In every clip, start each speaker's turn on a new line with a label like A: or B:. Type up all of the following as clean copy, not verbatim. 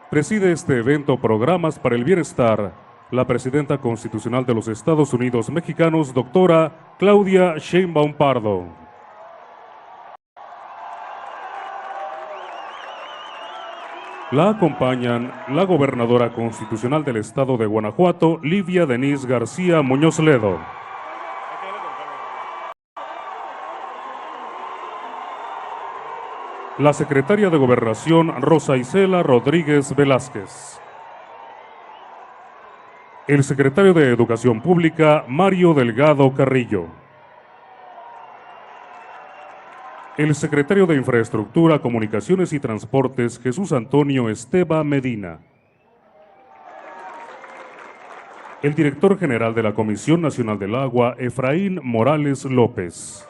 A: Preside este evento Programas para el Bienestar la presidenta constitucional de los Estados Unidos Mexicanos, doctora Claudia Sheinbaum Pardo. La acompañan la gobernadora constitucional del estado de Guanajuato, Livia Denise García Muñoz Ledo. La secretaria de Gobernación, Rosa Isela Rodríguez Velázquez. El secretario de Educación Pública, Mario Delgado Carrillo. El secretario de Infraestructura, Comunicaciones y Transportes, Jesús Antonio Esteva Medina. El director general de la Comisión Nacional del Agua, Efraín Morales López.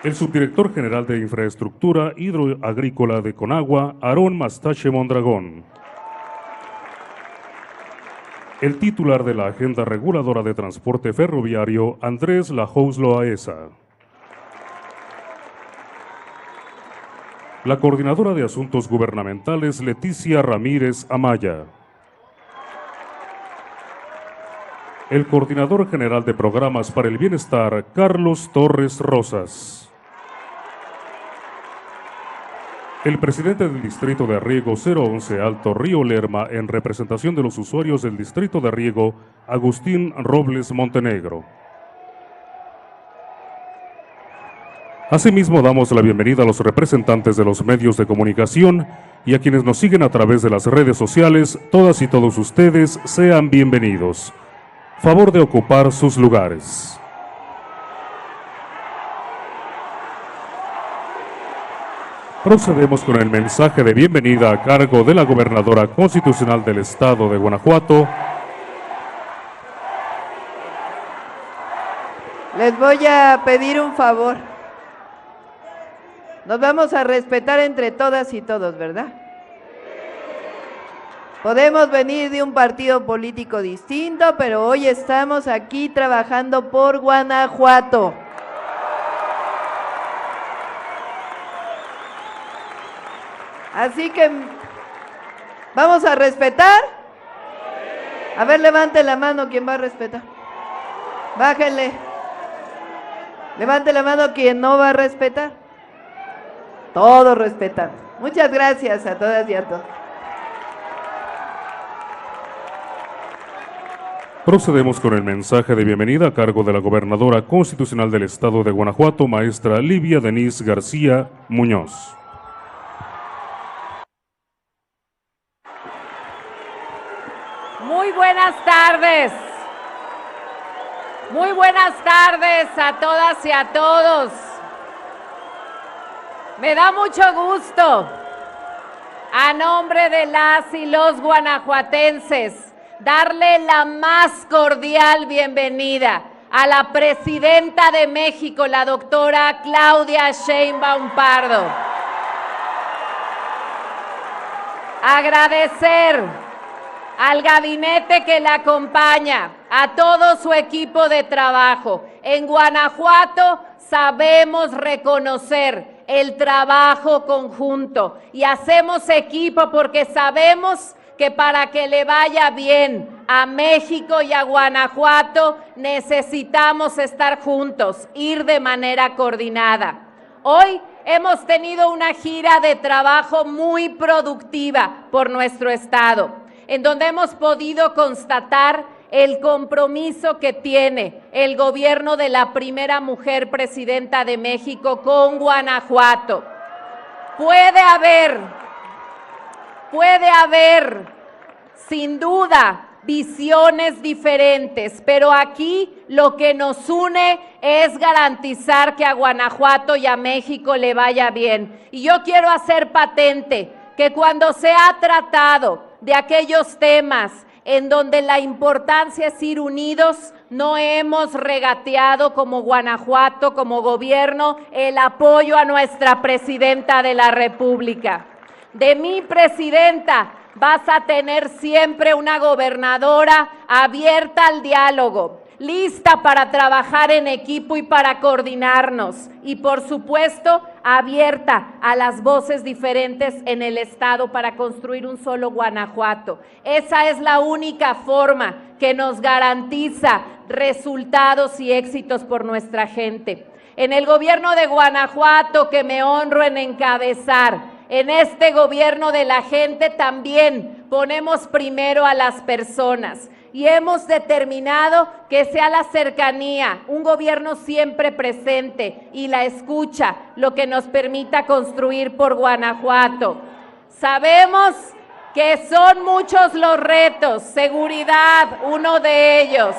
A: El subdirector general de Infraestructura Hidroagrícola de Conagua, Aarón Mastache Mondragón. El titular de la Agenda Reguladora de Transporte Ferroviario, Andrés Lajous Loaesa. La coordinadora de Asuntos Gubernamentales, Leticia Ramírez Amaya. El coordinador general de Programas para el Bienestar, Carlos Torres Rosas. El presidente del Distrito de Riego 011 Alto Río Lerma, en representación de los usuarios del Distrito de Riego, Agustín Robles Montenegro. Asimismo, damos la bienvenida a los representantes de los medios de comunicación y a quienes nos siguen a través de las redes sociales. Todas y todos ustedes sean bienvenidos. Favor de ocupar sus lugares. Procedemos con el mensaje de bienvenida a cargo de la gobernadora constitucional del estado de Guanajuato.
B: Les voy a pedir un favor. Nos vamos a respetar entre todas y todos, ¿verdad? Podemos venir de un partido político distinto, pero hoy estamos aquí trabajando por Guanajuato. Así que, ¿vamos a respetar? A ver, levante la mano quien va a respetar. Bájenle. Levante la mano quien no va a respetar. Todos respetan. Muchas gracias a todas y a todos.
A: Procedemos con el mensaje de bienvenida a cargo de la gobernadora constitucional del estado de Guanajuato, maestra Livia Denise García Muñoz.
C: Muy buenas tardes. Muy buenas tardes a todas y a todos. Me da mucho gusto, a nombre de las y los guanajuatenses, darle la más cordial bienvenida a la presidenta de México, la doctora Claudia Sheinbaum Pardo. Agradecer al gabinete que la acompaña, a todo su equipo de trabajo. En Guanajuato sabemos reconocer el trabajo conjunto y hacemos equipo porque sabemos que para que le vaya bien a México y a Guanajuato necesitamos estar juntos, ir de manera coordinada. Hoy hemos tenido una gira de trabajo muy productiva por nuestro estado, en donde hemos podido constatar el compromiso que tiene el gobierno de la primera mujer presidenta de México con Guanajuato. Puede haber, sin duda, visiones diferentes, pero aquí lo que nos une es garantizar que a Guanajuato y a México le vaya bien. Y yo quiero hacer patente que cuando se ha tratado de aquellos temas en donde la importancia es ir unidos, no hemos regateado como Guanajuato, como gobierno, el apoyo a nuestra presidenta de la República. De mi presidenta vas a tener siempre una gobernadora abierta al diálogo. lista para trabajar en equipo y para coordinarnos. Y por supuesto, abierta a las voces diferentes en el Estado para construir un solo Guanajuato. Esa es la única forma que nos garantiza resultados y éxitos por nuestra gente. En el gobierno de Guanajuato, que me honro en encabezar, en este gobierno de la gente también ponemos primero a las personas. Y hemos determinado que sea la cercanía, un gobierno siempre presente y la escucha lo que nos permita construir por Guanajuato. Sabemos que son muchos los retos, seguridad, uno de ellos,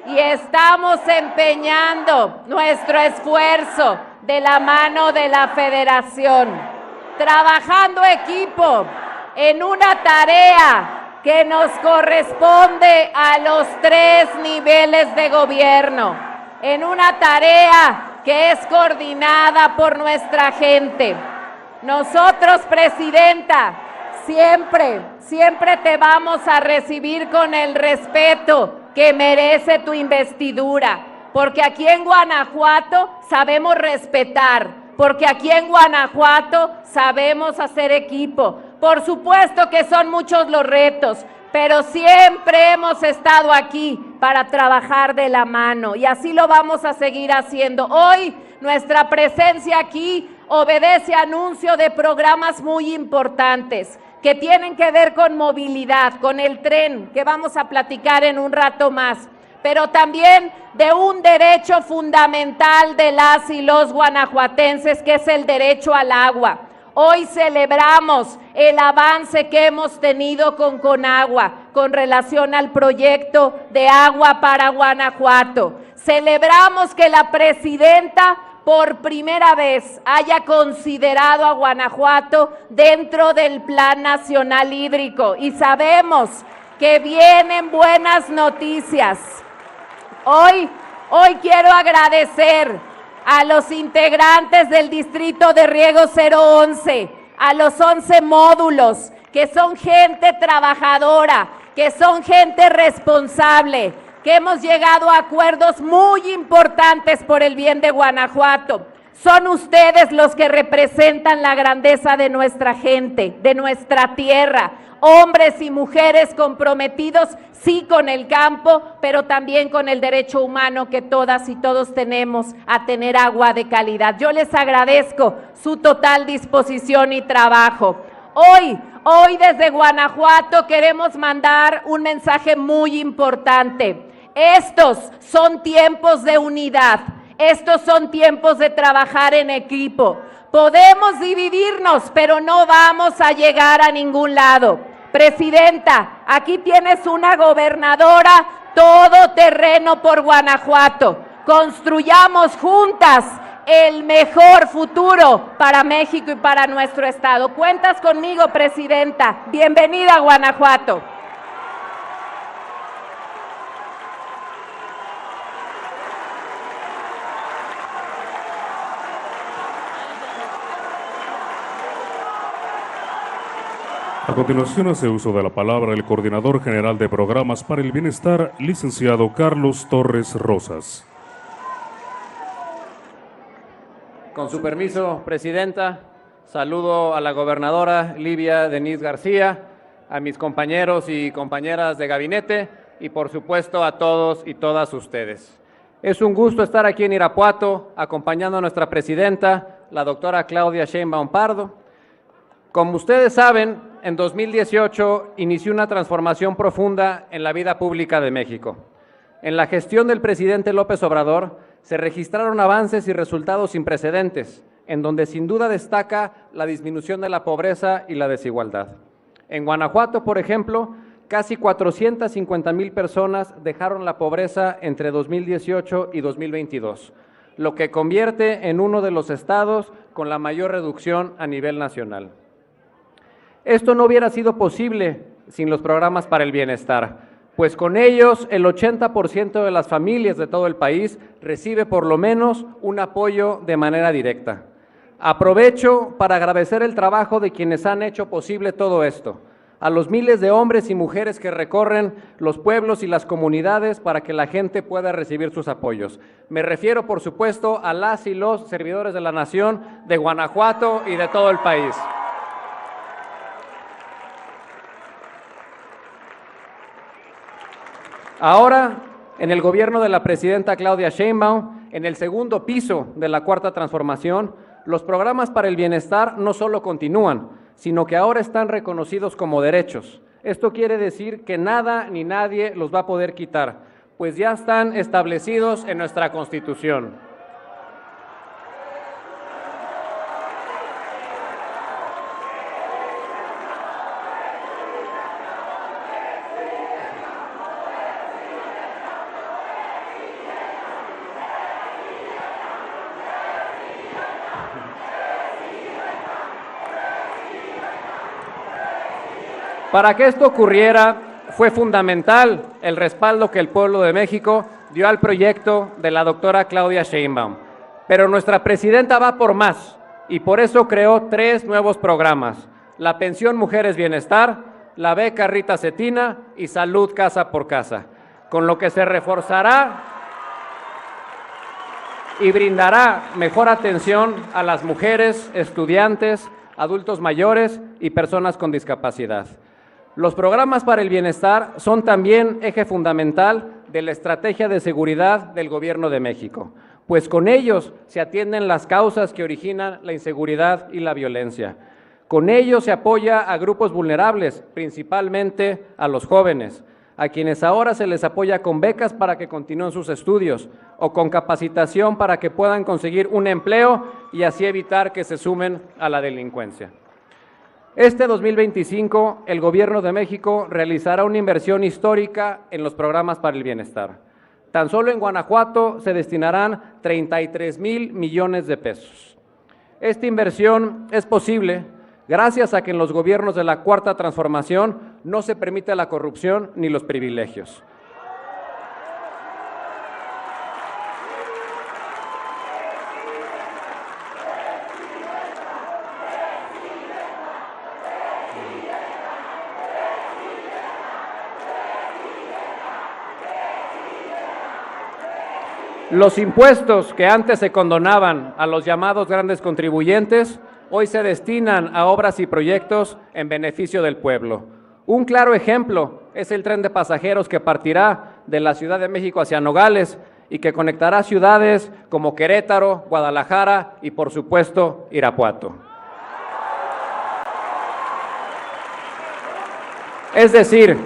C: y estamos empeñando nuestro esfuerzo de la mano de la Federación, trabajando equipo en una tarea que nos corresponde a los 3 niveles de gobierno, en una tarea que es coordinada por nuestra gente. Nosotros, Presidenta, siempre te vamos a recibir con el respeto que merece tu investidura, porque aquí en Guanajuato sabemos respetar, porque aquí en Guanajuato sabemos hacer equipo. Por supuesto que son muchos los retos, pero siempre hemos estado aquí para trabajar de la mano y así lo vamos a seguir haciendo. Hoy nuestra presencia aquí obedece a anuncio de programas muy importantes que tienen que ver con movilidad, con el tren, que vamos a platicar en un rato más, pero también de un derecho fundamental de las y los guanajuatenses, que es el derecho al agua. Hoy celebramos el avance que hemos tenido con Conagua con relación al proyecto de agua para Guanajuato. Celebramos que la presidenta por primera vez haya considerado a Guanajuato dentro del Plan Nacional Hídrico y sabemos que vienen buenas noticias. Hoy quiero agradecer a los integrantes del Distrito de Riego 011, a los 11 módulos, que son gente trabajadora, que son gente responsable, que hemos llegado a acuerdos muy importantes por el bien de Guanajuato. Son ustedes los que representan la grandeza de nuestra gente, de nuestra tierra, hombres y mujeres comprometidos, sí, con el campo, pero también con el derecho humano que todas y todos tenemos a tener agua de calidad. Yo les agradezco su total disposición y trabajo. Hoy desde Guanajuato queremos mandar un mensaje muy importante. Estos son tiempos de unidad, estos son tiempos de trabajar en equipo. Podemos dividirnos, pero no vamos a llegar a ningún lado. Presidenta, aquí tienes una gobernadora todoterreno por Guanajuato. Construyamos juntas el mejor futuro para México y para nuestro estado. Cuentas conmigo, Presidenta. Bienvenida a Guanajuato.
A: A continuación hace uso de la palabra el Coordinador General de Programas para el Bienestar, licenciado Carlos Torres Rosas.
D: Con su permiso, Presidenta, saludo a la gobernadora Livia Denise García, a mis compañeros y compañeras de gabinete y por supuesto a todos y todas ustedes. Es un gusto estar aquí en Irapuato acompañando a nuestra presidenta, la doctora Claudia Sheinbaum Pardo. Como ustedes saben, en 2018 inició una transformación profunda en la vida pública de México. En la gestión del presidente López Obrador se registraron avances y resultados sin precedentes, en donde sin duda destaca la disminución de la pobreza y la desigualdad. En Guanajuato, por ejemplo, casi 450,000 personas dejaron la pobreza entre 2018 y 2022, lo que convierte en uno de los estados con la mayor reducción a nivel nacional. Esto no hubiera sido posible sin los programas para el bienestar, pues con ellos el 80% de las familias de todo el país recibe por lo menos un apoyo de manera directa. Aprovecho para agradecer el trabajo de quienes han hecho posible todo esto, a los miles de hombres y mujeres que recorren los pueblos y las comunidades para que la gente pueda recibir sus apoyos. Me refiero, por supuesto, a las y los servidores de la nación de Guanajuato y de todo el país. Ahora, en el gobierno de la presidenta Claudia Sheinbaum, en el segundo piso de la Cuarta Transformación, los programas para el bienestar no solo continúan, sino que ahora están reconocidos como derechos. Esto quiere decir que nada ni nadie los va a poder quitar, pues ya están establecidos en nuestra Constitución. Para que esto ocurriera, fue fundamental el respaldo que el pueblo de México dio al proyecto de la doctora Claudia Sheinbaum. Pero nuestra presidenta va por más y por eso creó 3 nuevos programas: la Pensión Mujeres Bienestar, la Beca Rita Cetina y Salud Casa por Casa, con lo que se reforzará y brindará mejor atención a las mujeres, estudiantes, adultos mayores y personas con discapacidad. Los programas para el bienestar son también eje fundamental de la estrategia de seguridad del Gobierno de México, pues con ellos se atienden las causas que originan la inseguridad y la violencia. Con ellos se apoya a grupos vulnerables, principalmente a los jóvenes, a quienes ahora se les apoya con becas para que continúen sus estudios o con capacitación para que puedan conseguir un empleo y así evitar que se sumen a la delincuencia. Este 2025, el Gobierno de México realizará una inversión histórica en los programas para el bienestar. Tan solo en Guanajuato se destinarán 33,000 millones de pesos. Esta inversión es posible gracias a que en los gobiernos de la Cuarta Transformación no se permite la corrupción ni los privilegios. Los impuestos que antes se condonaban a los llamados grandes contribuyentes, hoy se destinan a obras y proyectos en beneficio del pueblo. Un claro ejemplo es el tren de pasajeros que partirá de la Ciudad de México hacia Nogales y que conectará ciudades como Querétaro, Guadalajara y, por supuesto, Irapuato. Es decir,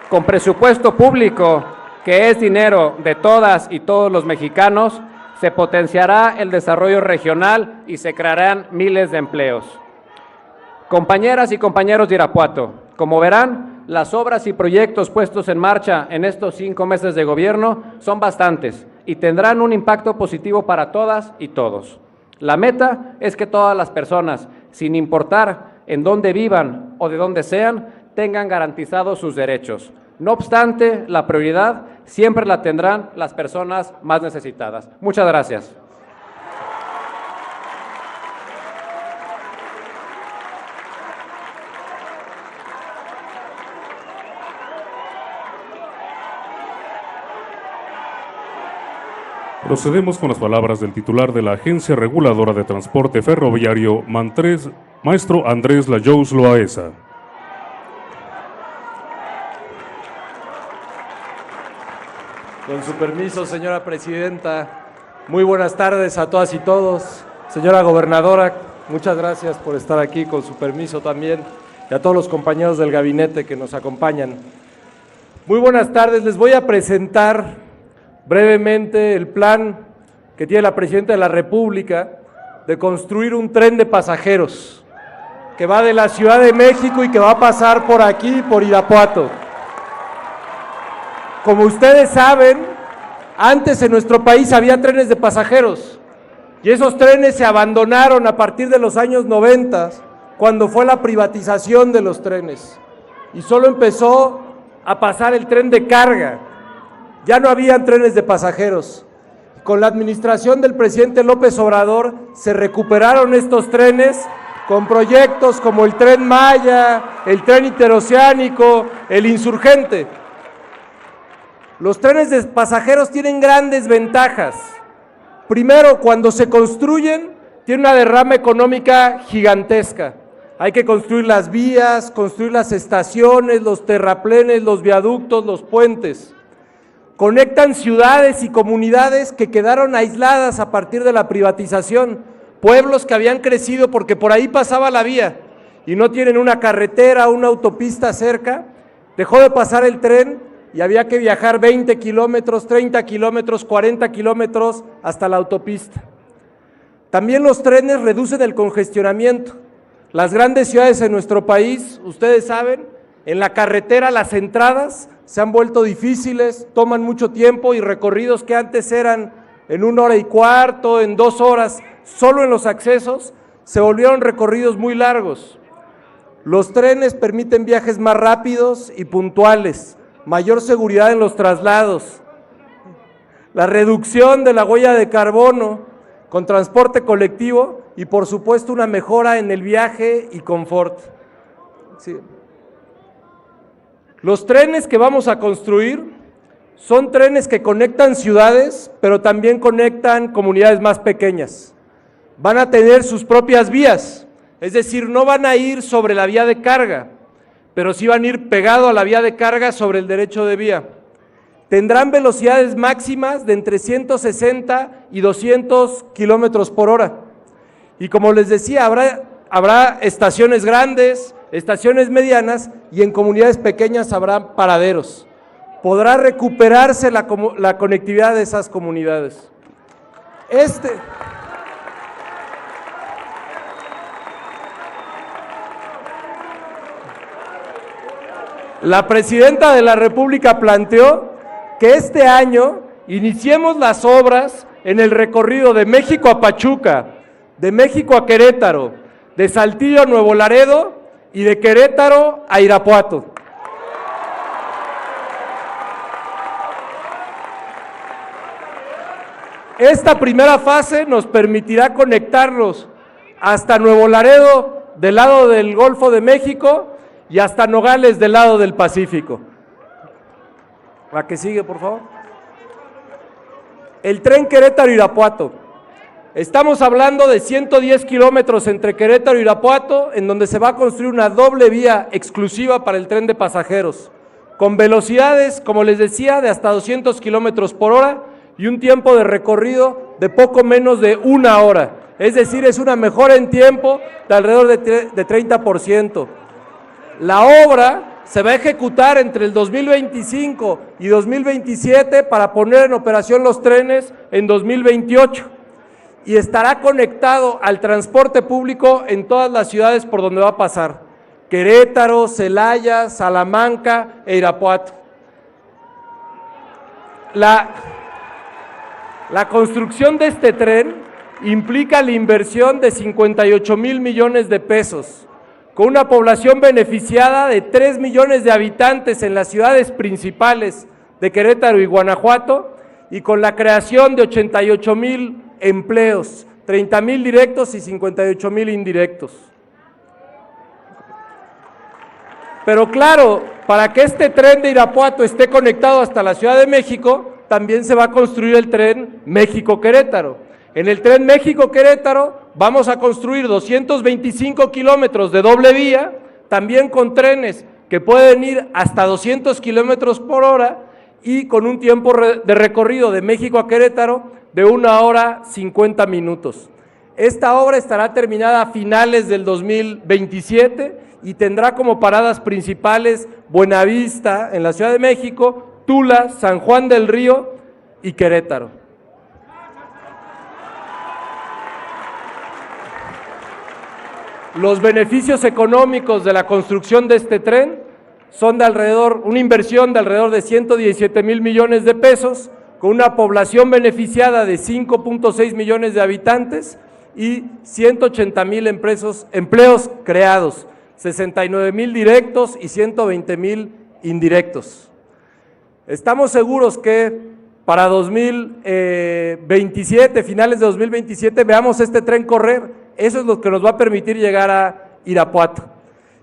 D: con presupuesto público, que es dinero de todas y todos los mexicanos, se potenciará el desarrollo regional y se crearán miles de empleos. Compañeras y compañeros de Irapuato, como verán, las obras y proyectos puestos en marcha en estos 5 meses de gobierno son bastantes y tendrán un impacto positivo para todas y todos. La meta es que todas las personas, sin importar en dónde vivan o de dónde sean, tengan garantizados sus derechos. No obstante, la prioridad siempre la tendrán las personas más necesitadas. Muchas gracias.
A: Procedemos con las palabras del titular de la Agencia Reguladora de Transporte Ferroviario, maestro Andrés Layous Loaesa.
E: Con su permiso, señora presidenta, muy buenas tardes a todas y todos. Señora gobernadora, muchas gracias por estar aquí, con su permiso también, y a todos los compañeros del gabinete que nos acompañan. Muy buenas tardes, les voy a presentar brevemente el plan que tiene la presidenta de la República de construir un tren de pasajeros que va de la Ciudad de México y que va a pasar por aquí, por Irapuato. Como ustedes saben, antes en nuestro país había trenes de pasajeros y esos trenes se abandonaron a partir de los años 90, cuando fue la privatización de los trenes y solo empezó a pasar el tren de carga. Ya no habían trenes de pasajeros. Con la administración del presidente López Obrador se recuperaron estos trenes con proyectos como el Tren Maya, el tren interoceánico, el Insurgente. Los trenes de pasajeros tienen grandes ventajas. Primero, cuando se construyen, tiene una derrama económica gigantesca. Hay que construir las vías, construir las estaciones, los terraplenes, los viaductos, los puentes. Conectan ciudades y comunidades que quedaron aisladas a partir de la privatización, pueblos que habían crecido porque por ahí pasaba la vía y no tienen una carretera, una autopista cerca. Dejó de pasar el tren y había que viajar 20 kilómetros, 30 kilómetros, 40 kilómetros hasta la autopista. También los trenes reducen el congestionamiento. Las grandes ciudades en nuestro país, ustedes saben, en la carretera las entradas se han vuelto difíciles, toman mucho tiempo y recorridos que antes eran en 1 hora y cuarto, en 2 horas, solo en los accesos, se volvieron recorridos muy largos. Los trenes permiten viajes más rápidos y puntuales, mayor seguridad en los traslados, la reducción de la huella de carbono con transporte colectivo y por supuesto una mejora en el viaje y confort. Sí. Los trenes que vamos a construir son trenes que conectan ciudades, pero también conectan comunidades más pequeñas. Van a tener sus propias vías, es decir, no van a ir sobre la vía de carga, pero sí van a ir pegado a la vía de carga sobre el derecho de vía. Tendrán velocidades máximas de entre 160 y 200 kilómetros por hora. Y como les decía, habrá estaciones grandes, estaciones medianas y en comunidades pequeñas habrá paraderos. Podrá recuperarse la conectividad de esas comunidades. La Presidenta de la República planteó que este año iniciemos las obras en el recorrido de México a Pachuca, de México a Querétaro, de Saltillo a Nuevo Laredo y de Querétaro a Irapuato. Esta primera fase nos permitirá conectarlos hasta Nuevo Laredo del lado del Golfo de México y hasta Nogales del lado del Pacífico. La que sigue, por favor. El tren Querétaro-Irapuato. Estamos hablando de 110 kilómetros entre Querétaro y Irapuato, en donde se va a construir una doble vía exclusiva para el tren de pasajeros, con velocidades, como les decía, de hasta 200 kilómetros por hora y un tiempo de recorrido de poco menos de 1 hora. Es decir, es una mejora en tiempo de alrededor de 30%. La obra se va a ejecutar entre el 2025 y 2027 para poner en operación los trenes en 2028 y estará conectado al transporte público en todas las ciudades por donde va a pasar: Querétaro, Celaya, Salamanca e Irapuato. La construcción de este tren implica la inversión de 58,000 millones de pesos, con una población beneficiada de 3 millones de habitantes en las ciudades principales de Querétaro y Guanajuato, y con la creación de 88,000 empleos, 30,000 directos y 58,000 indirectos. Pero claro, para que este tren de Irapuato esté conectado hasta la Ciudad de México, también se va a construir el tren México-Querétaro. En el tren México-Querétaro vamos a construir 225 kilómetros de doble vía, también con trenes que pueden ir hasta 200 kilómetros por hora y con un tiempo de recorrido de México a Querétaro de 1 hora 50 minutos. Esta obra estará terminada a finales del 2027 y tendrá como paradas principales Buenavista en la Ciudad de México, Tula, San Juan del Río y Querétaro. Los beneficios económicos de la construcción de este tren son de una inversión de alrededor de 117,000 millones de pesos, con una población beneficiada de 5.6 millones de habitantes y 180,000 empleos creados, 69,000 directos y 120,000 indirectos. Estamos seguros que para 2027, finales de 2027, veamos este tren correr. Eso es lo que nos va a permitir llegar a Irapuato.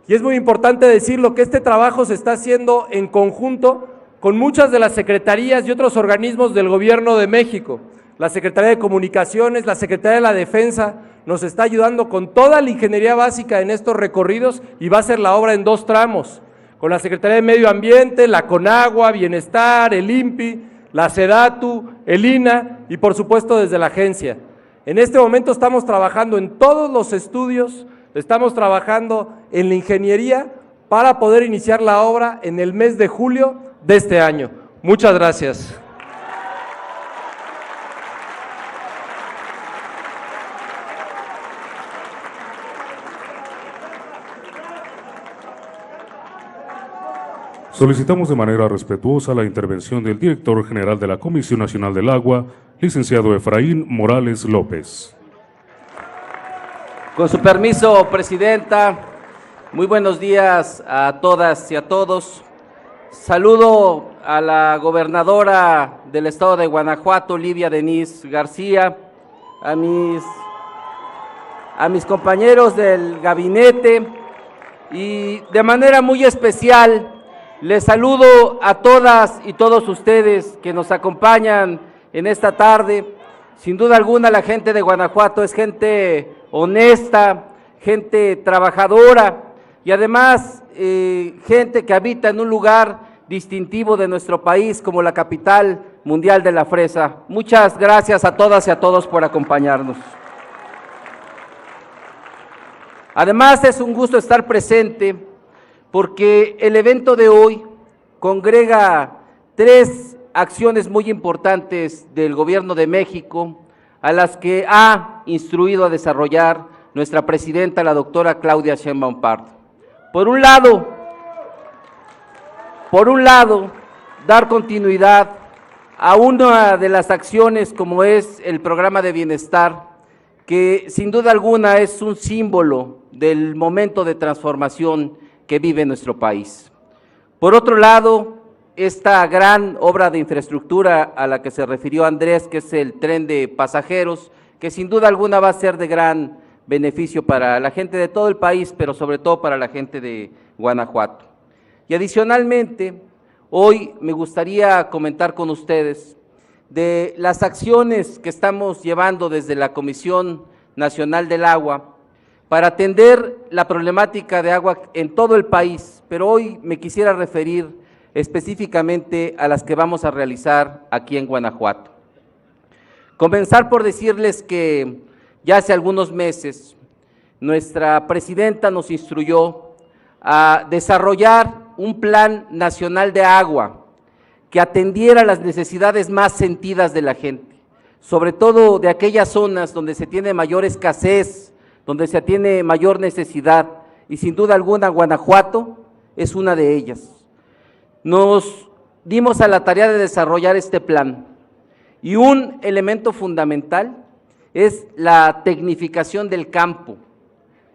E: Y es muy importante decirlo que este trabajo se está haciendo en conjunto con muchas de las secretarías y otros organismos del Gobierno de México. La Secretaría de Comunicaciones, la Secretaría de la Defensa nos está ayudando con toda la ingeniería básica en estos recorridos y va a ser la obra en 2 tramos, con la Secretaría de Medio Ambiente, la Conagua, Bienestar, el INPI, la SEDATU, el INA y por supuesto desde la agencia. En este momento estamos trabajando en todos los estudios, estamos trabajando en la ingeniería para poder iniciar la obra en el mes de julio de este año. Muchas gracias.
A: Solicitamos de manera respetuosa la intervención del director general de la Comisión Nacional del Agua, licenciado Efraín Morales López.
F: Con su permiso, Presidenta, muy buenos días a todas y a todos. Saludo a la gobernadora del estado de Guanajuato, Livia Denisse García, a mis compañeros del gabinete y de manera muy especial les saludo a todas y todos ustedes que nos acompañan en esta tarde. Sin duda alguna la gente de Guanajuato es gente honesta, gente trabajadora y además gente que habita en un lugar distintivo de nuestro país como la capital mundial de la fresa. Muchas gracias a todas y a todos por acompañarnos. Además es un gusto estar presente porque el evento de hoy congrega 3 acciones muy importantes del Gobierno de México a las que ha instruido a desarrollar nuestra presidenta, la doctora Claudia Sheinbaum Pardo. Por un lado, dar continuidad a una de las acciones como es el programa de bienestar, que sin duda alguna es un símbolo del momento de transformación que vive nuestro país. Por otro lado, esta gran obra de infraestructura a la que se refirió Andrés, que es el tren de pasajeros, que sin duda alguna va a ser de gran beneficio para la gente de todo el país, pero sobre todo para la gente de Guanajuato. Y adicionalmente, hoy me gustaría comentar con ustedes de las acciones que estamos llevando desde la Comisión Nacional del Agua para atender la problemática de agua en todo el país, pero hoy me quisiera referir específicamente a las que vamos a realizar aquí en Guanajuato. Comenzar por decirles que ya hace algunos meses nuestra presidenta nos instruyó a desarrollar un plan nacional de agua que atendiera las necesidades más sentidas de la gente, sobre todo de aquellas zonas donde se tiene mayor escasez, donde se tiene mayor necesidad, y sin duda alguna Guanajuato es una de ellas. Nos dimos a la tarea de desarrollar este plan, y un elemento fundamental es la tecnificación del campo.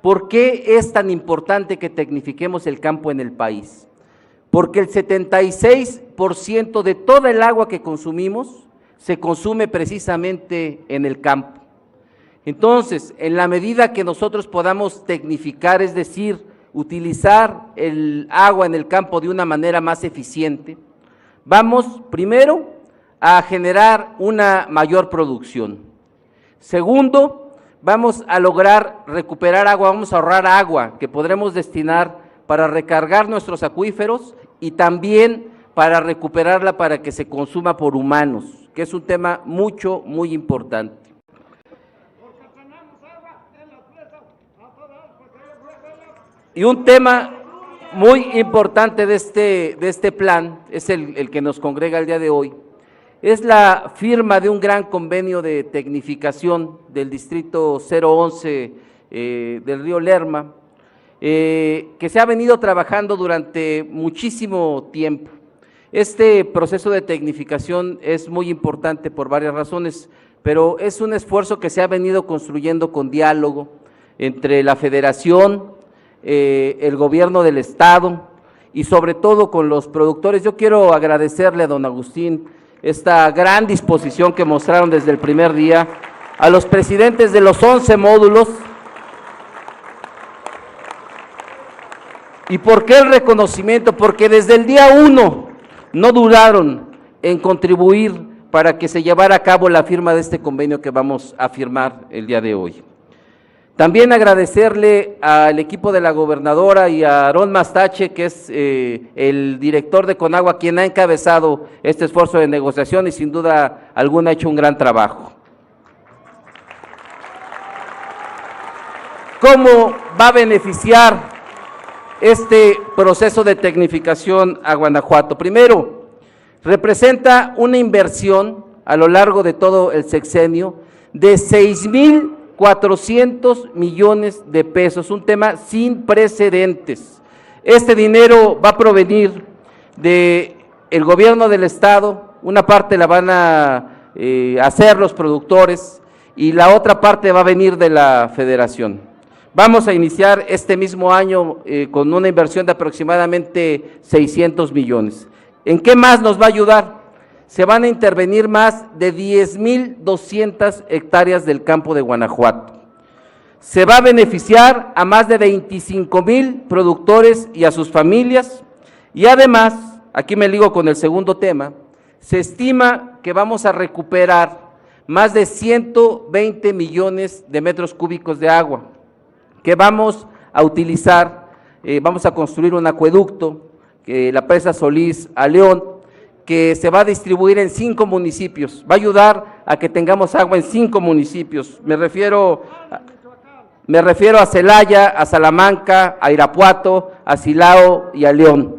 F: ¿Por qué es tan importante que tecnifiquemos el campo en el país? Porque el 76% de toda el agua que consumimos se consume precisamente en el campo. Entonces, en la medida que nosotros podamos tecnificar, es decir, utilizar el agua en el campo de una manera más eficiente, vamos primero a generar una mayor producción. Segundo, vamos a lograr recuperar agua, vamos a ahorrar agua que podremos destinar para recargar nuestros acuíferos y también para recuperarla para que se consuma por humanos, que es un tema muy importante. Y un tema muy importante de este plan, es el que nos congrega el día de hoy, es la firma de un gran convenio de tecnificación del distrito 011 del río Lerma, que se ha venido trabajando durante muchísimo tiempo. Este proceso de tecnificación es muy importante por varias razones, pero es un esfuerzo que se ha venido construyendo con diálogo entre la Federación, el gobierno del estado y sobre todo con los productores. Yo quiero agradecerle a don Agustín esta gran disposición que mostraron desde el primer día, a los presidentes de los 11 módulos ¿Y por qué el reconocimiento? Porque desde el día 1 no dudaron en contribuir para que se llevara a cabo la firma de este convenio que vamos a firmar el día de hoy. También agradecerle al equipo de la gobernadora y a Aarón Mastache, que es el director de Conagua, quien ha encabezado este esfuerzo de negociación y sin duda alguna ha hecho un gran trabajo. ¿Cómo va a beneficiar este proceso de tecnificación a Guanajuato? Primero, representa una inversión a lo largo de todo el sexenio de 6,400 millones de pesos, un tema sin precedentes. Este dinero va a provenir del gobierno del estado, una parte la van a hacer los productores y la otra parte va a venir de la federación. Vamos a iniciar este mismo año con una inversión de aproximadamente 600 millones. ¿En qué más nos va a ayudar? Se van a intervenir más de 10,200 hectáreas del campo de Guanajuato. Se va a beneficiar a más de 25,000 productores y a sus familias. Y además, aquí me ligo con el segundo tema, se estima que vamos a recuperar más de 120 millones de metros cúbicos de agua que vamos a utilizar, vamos a construir un acueducto, la presa Solís a León, que se va a distribuir en 5 municipios, va a ayudar a que tengamos agua en 5 municipios, me refiero a Celaya, a Salamanca, a Irapuato, a Silao y a León.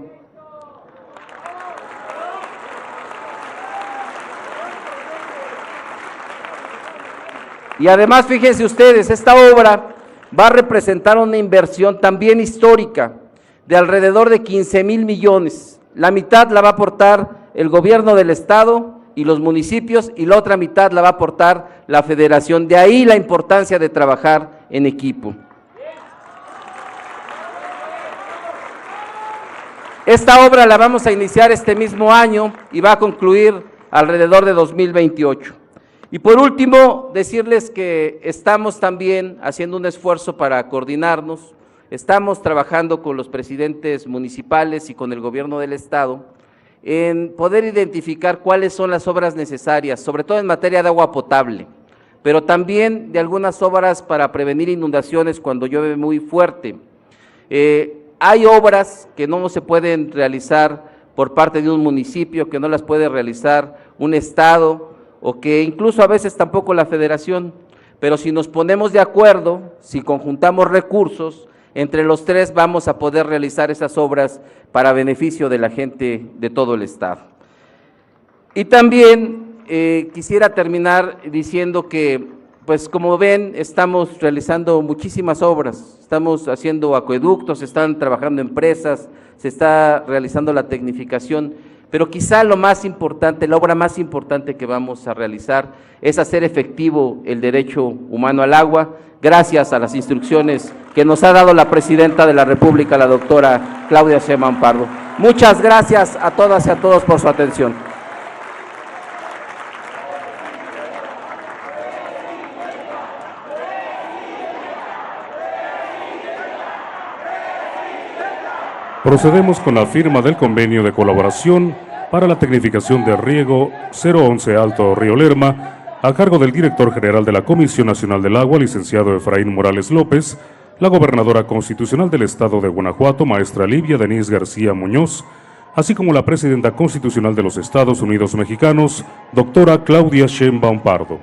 F: Y además, fíjense ustedes, esta obra va a representar una inversión también histórica de alrededor de 15,000 millones. La mitad la va a aportar el gobierno del estado y los municipios y la otra mitad la va a aportar la federación. De ahí la importancia de trabajar en equipo. Esta obra la vamos a iniciar este mismo año y va a concluir alrededor de 2028. Y por último, decirles que estamos también haciendo un esfuerzo para coordinarnos, estamos trabajando con los presidentes municipales y con el gobierno del estado en poder identificar cuáles son las obras necesarias, sobre todo en materia de agua potable, pero también de algunas obras para prevenir inundaciones cuando llueve muy fuerte. Hay obras que no se pueden realizar por parte de un municipio, que no las puede realizar un estado, o que incluso a veces tampoco la federación, pero si nos ponemos de acuerdo, si conjuntamos recursos, entre los tres vamos a poder realizar esas obras para beneficio de la gente de todo el estado. Y también quisiera terminar diciendo que, pues como ven, estamos realizando muchísimas obras, estamos haciendo acueductos, están trabajando empresas, se está realizando la tecnificación, pero quizá lo más importante, la obra más importante que vamos a realizar es hacer efectivo el derecho humano al agua, gracias a las instrucciones que nos ha dado la Presidenta de la República, la doctora Claudia Sheinbaum Pardo. Muchas gracias a todas y a todos por su atención.
A: Procedemos con la firma del convenio de colaboración para la tecnificación de riego 011 Alto Río Lerma, a cargo del director general de la Comisión Nacional del Agua, licenciado Efraín Morales López, la gobernadora constitucional del estado de Guanajuato, maestra Livia Denise García Muñoz, así como la presidenta constitucional de los Estados Unidos Mexicanos, doctora Claudia Sheinbaum Pardo.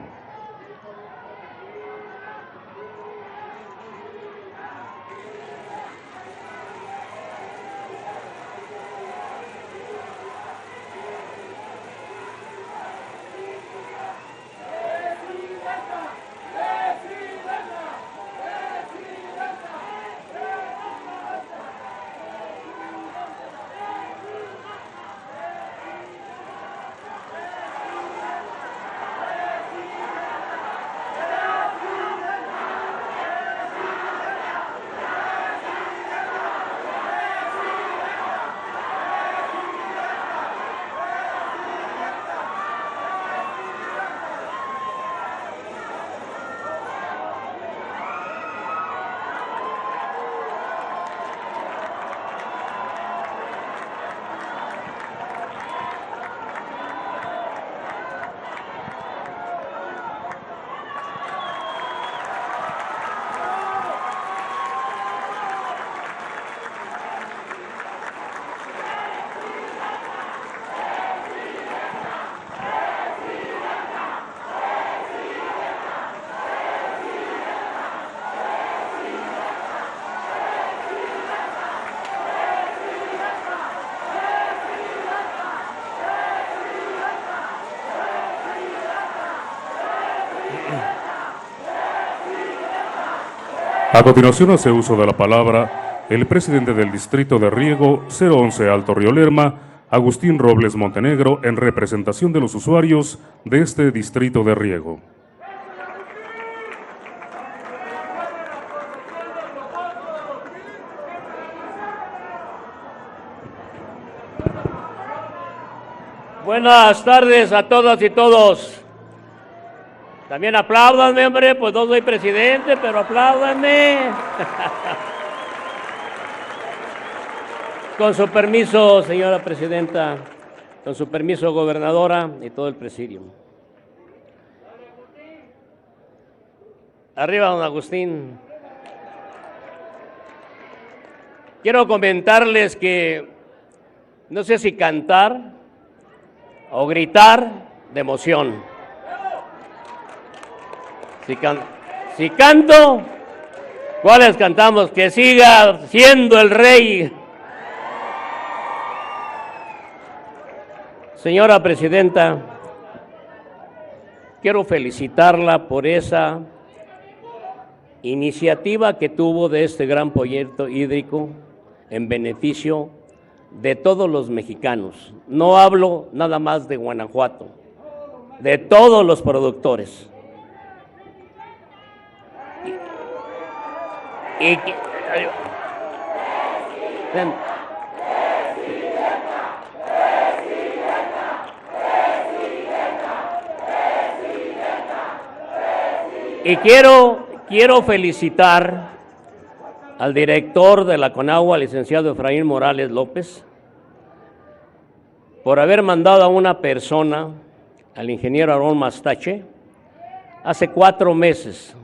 A: A continuación hace uso de la palabra el presidente del Distrito de Riego 011 Alto Río Lerma, Agustín Robles Montenegro, en representación de los usuarios de este distrito de riego.
G: Buenas tardes a todas y todos. También apláudanme, hombre, pues no soy presidente, pero apláudanme. Con su permiso, señora presidenta, con su permiso, gobernadora y todo el presidio. Arriba, don Agustín. Quiero comentarles que no sé si cantar o gritar de emoción. Si canto, ¿cuáles cantamos? Que siga siendo el rey. Señora presidenta, quiero felicitarla por esa iniciativa que tuvo de este gran proyecto hídrico en beneficio de todos los mexicanos. No hablo nada más de Guanajuato, de todos los productores. Y quiero felicitar al director de la Conagua, licenciado Efraín Morales López, por haber mandado a una persona, al ingeniero Aarón Mastache, hace 4 meses,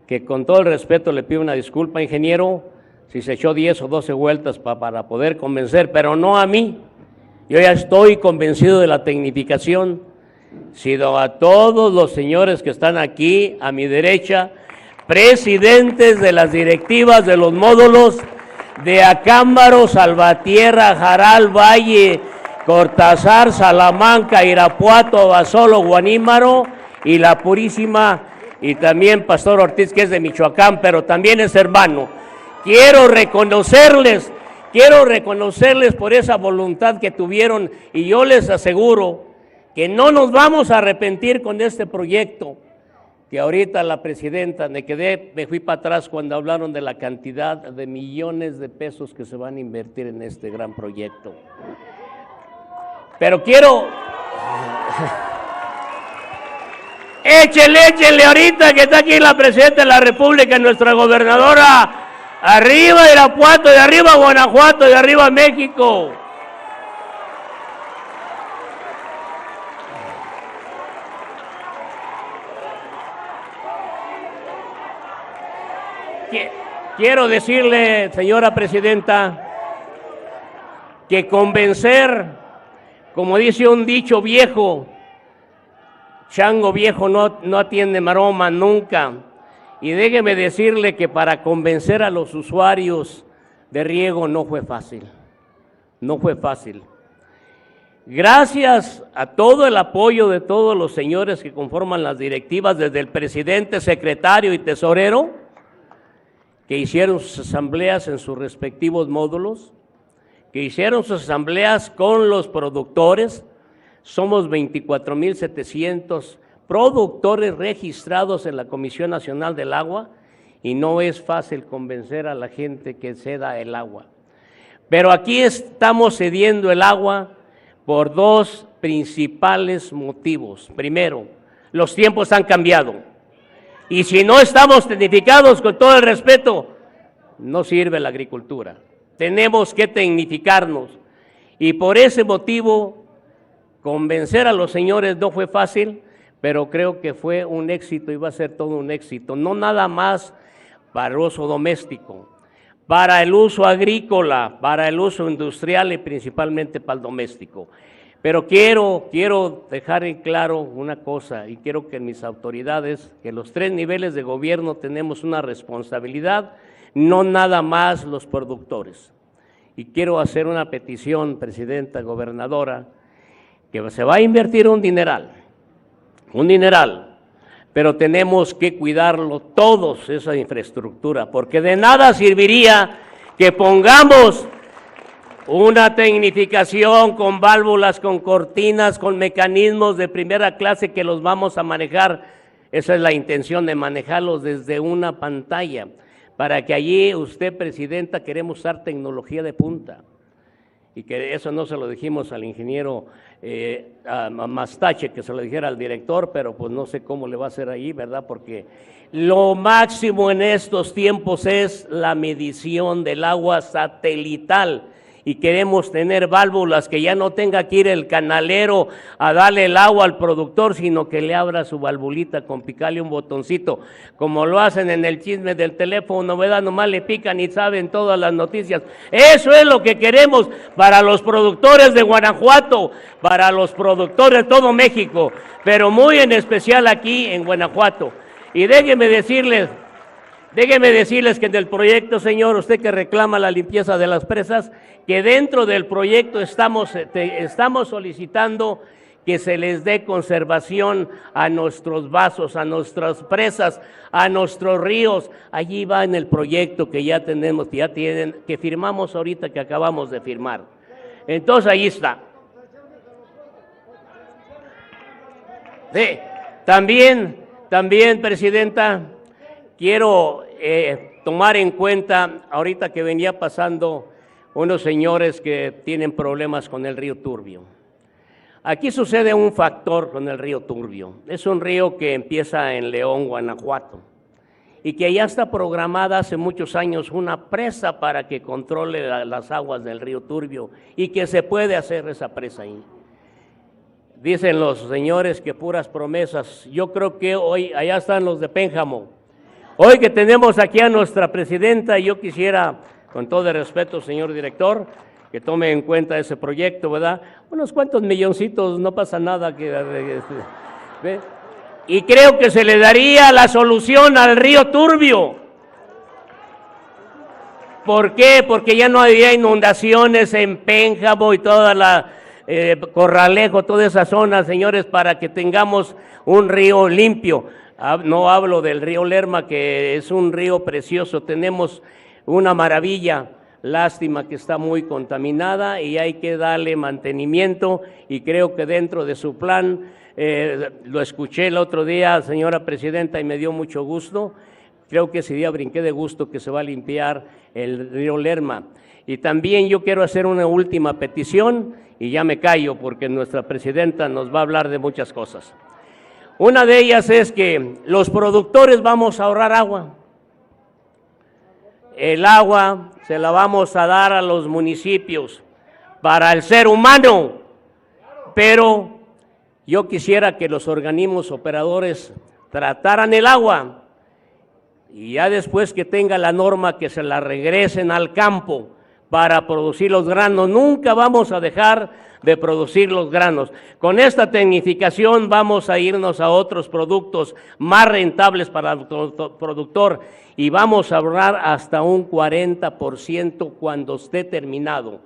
G: que con todo el respeto le pido una disculpa, ingeniero, si se echó 10 o 12 vueltas para poder convencer, pero no a mí. Yo ya estoy convencido de la tecnificación, sino a todos los señores que están aquí a mi derecha, presidentes de las directivas de los módulos de Acámbaro, Salvatierra, Jaral, Valle, Cortázar, Salamanca, Irapuato, Abasolo, Guanímaro y La Purísima, y también Pastor Ortiz, que es de Michoacán, pero también es hermano. Quiero reconocerles por esa voluntad que tuvieron, y yo les aseguro que no nos vamos a arrepentir con este proyecto, que ahorita la presidenta, me fui para atrás cuando hablaron de la cantidad de millones de pesos que se van a invertir en este gran proyecto. Pero quiero... Échenle ahorita que está aquí la presidenta de la República, nuestra gobernadora. Arriba Irapuato, de arriba Guanajuato, de arriba México. Quiero decirle, señora presidenta, que convencer, como dice un dicho viejo, chango viejo no atiende maroma nunca. Y déjeme decirle que para convencer a los usuarios de riego no fue fácil. No fue fácil. Gracias a todo el apoyo de todos los señores que conforman las directivas, desde el presidente, secretario y tesorero, que hicieron sus asambleas en sus respectivos módulos, que hicieron sus asambleas con los productores. Somos 24,700 productores registrados en la Comisión Nacional del Agua, y no es fácil convencer a la gente que ceda el agua. Pero aquí estamos cediendo el agua por 2 principales motivos. Primero, los tiempos han cambiado, y si no estamos tecnificados, con todo el respeto, no sirve la agricultura. Tenemos que tecnificarnos, y por ese motivo convencer a los señores no fue fácil, pero creo que fue un éxito y va a ser todo un éxito, no nada más para el uso doméstico, para el uso agrícola, para el uso industrial y principalmente para el doméstico. Pero quiero dejar en claro una cosa, y quiero que mis autoridades, que los 3 niveles de gobierno tenemos una responsabilidad, no nada más los productores. Y quiero hacer una petición, presidenta, gobernadora, que se va a invertir un dineral, pero tenemos que cuidarlo todos, esa infraestructura, porque de nada serviría que pongamos una tecnificación con válvulas, con cortinas, con mecanismos de primera clase que los vamos a manejar. Esa es la intención, de manejarlos desde una pantalla, para que allí usted, presidenta, queremos usar tecnología de punta. Y que eso no se lo dijimos al ingeniero a Mastache, que se lo dijera al director, pero pues no sé cómo le va a hacer ahí, ¿verdad? Porque lo máximo en estos tiempos es la medición del agua satelital, y queremos tener válvulas que ya no tenga que ir el canalero a darle el agua al productor, sino que le abra su valvulita con picarle un botoncito, como lo hacen en el chisme del teléfono, ¿verdad? Nomás le pican y saben todas las noticias. Eso es lo que queremos para los productores de Guanajuato, para los productores de todo México, pero muy en especial aquí en Guanajuato. Y déjenme decirles que en el proyecto, señor, usted que reclama la limpieza de las presas, que dentro del proyecto estamos solicitando que se les dé conservación a nuestros vasos, a nuestras presas, a nuestros ríos. Allí va en el proyecto que ya tenemos, que firmamos ahorita, que acabamos de firmar. Entonces ahí está. Sí, también, presidenta, quiero tomar en cuenta, ahorita que venía pasando unos señores que tienen problemas con el río Turbio. Aquí sucede un factor con el río Turbio. Es un río que empieza en León, Guanajuato, y que ya está programada hace muchos años una presa para que controle las aguas del río Turbio, y que se puede hacer esa presa ahí. Dicen los señores que puras promesas. Yo creo que hoy, allá están los de Pénjamo. Hoy que tenemos aquí a nuestra presidenta, yo quisiera, con todo el respeto, señor director, que tome en cuenta ese proyecto, ¿verdad? Unos cuantos milloncitos, no pasa nada. ¿Ve? Y creo que se le daría la solución al río Turbio. ¿Por qué? Porque ya no había inundaciones en Pénjamo y toda la Corralejo, toda esa zona, señores, para que tengamos un río limpio. No hablo del río Lerma, que es un río precioso, tenemos una maravilla. Lástima que está muy contaminada y hay que darle mantenimiento, y creo que dentro de su plan, lo escuché el otro día, señora presidenta, y me dio mucho gusto. Creo que ese día brinqué de gusto que se va a limpiar el río Lerma. Y también yo quiero hacer una última petición, y ya me callo porque nuestra presidenta nos va a hablar de muchas cosas. Una de ellas es que los productores vamos a ahorrar agua. El agua se la vamos a dar a los municipios para el ser humano, pero yo quisiera que los organismos operadores trataran el agua y ya después que tenga la norma que se la regresen al campo para producir los granos. Nunca vamos a dejar de producir los granos. Con esta tecnificación vamos a irnos a otros productos más rentables para el productor y vamos a ahorrar hasta un 40% cuando esté terminado.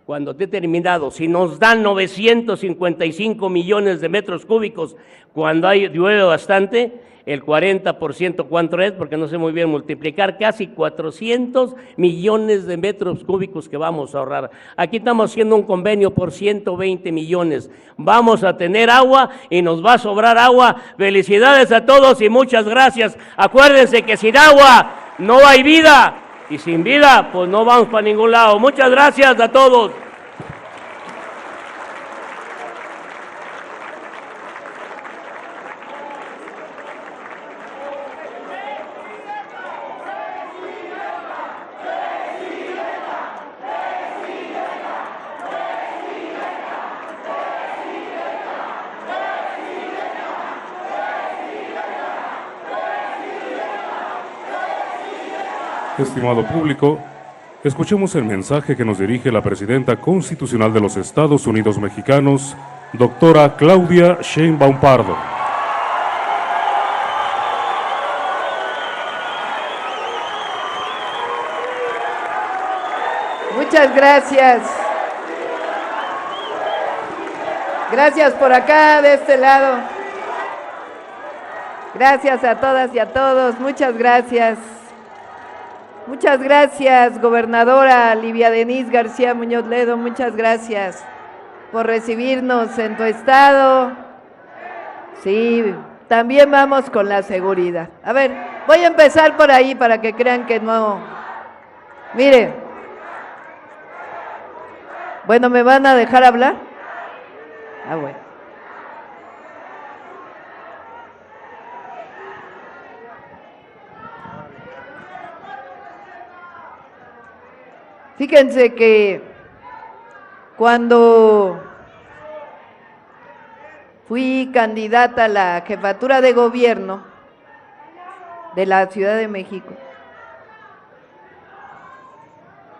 G: Cuando esté terminado, si nos dan 955 millones de metros cúbicos cuando llueve bastante, el 40%, ¿cuánto es? Porque no sé muy bien multiplicar, casi 400 millones de metros cúbicos que vamos a ahorrar. Aquí estamos haciendo un convenio por 120 millones. Vamos a tener agua y nos va a sobrar agua. Felicidades a todos y muchas gracias. Acuérdense que sin agua no hay vida y sin vida pues no vamos para ningún lado. Muchas gracias a todos.
A: Estimado público, escuchemos el mensaje que nos dirige la Presidenta Constitucional de los Estados Unidos Mexicanos, doctora Claudia Sheinbaum Pardo.
B: Muchas gracias. Gracias por acá, de este lado. Gracias a todas y a todos, muchas gracias. Muchas gracias, gobernadora Livia Denisse García Muñoz Ledo, muchas gracias por recibirnos en tu estado. Sí, también vamos con la seguridad. A ver, voy a empezar por ahí para que crean que no. Mire, bueno, ¿me van a dejar hablar? Ah, bueno. Fíjense que cuando fui candidata a la jefatura de gobierno de la Ciudad de México,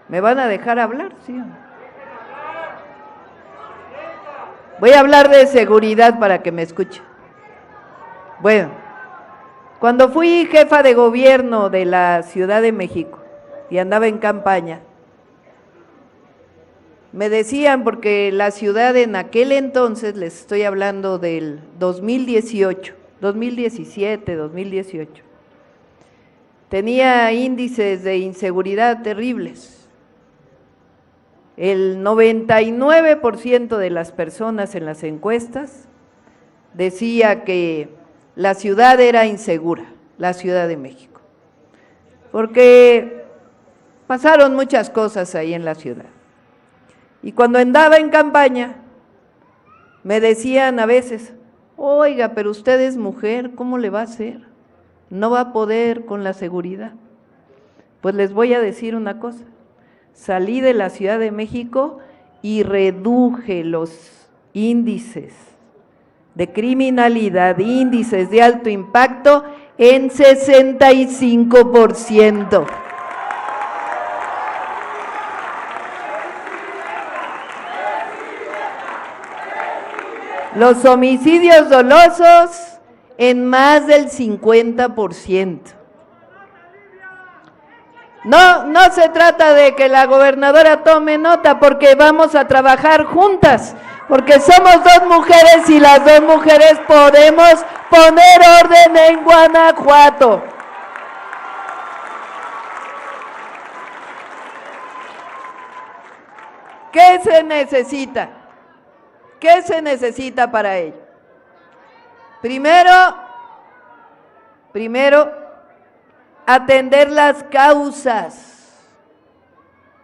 B: ¿me van a dejar hablar? ¿Sí o no? Voy a hablar de seguridad para que me escuchen. Bueno, cuando fui jefa de gobierno de la Ciudad de México y andaba en campaña, me decían, porque la ciudad en aquel entonces, les estoy hablando del 2018, 2017, 2018, tenía índices de inseguridad terribles. El 99% de las personas en las encuestas decía que la ciudad era insegura, la Ciudad de México, porque pasaron muchas cosas ahí en la ciudad. Y cuando andaba en campaña, me decían a veces, oiga, pero usted es mujer, ¿cómo le va a hacer? No va a poder con la seguridad. Pues les voy a decir una cosa, salí de la Ciudad de México y reduje los índices de criminalidad, índices de alto impacto en 65%. Los homicidios dolosos en más del 50%. No se trata de que la gobernadora tome nota, porque vamos a trabajar juntas, porque somos dos mujeres y las dos mujeres podemos poner orden en Guanajuato. ¿Qué se necesita? ¿Qué se necesita para ello? Primero, atender las causas.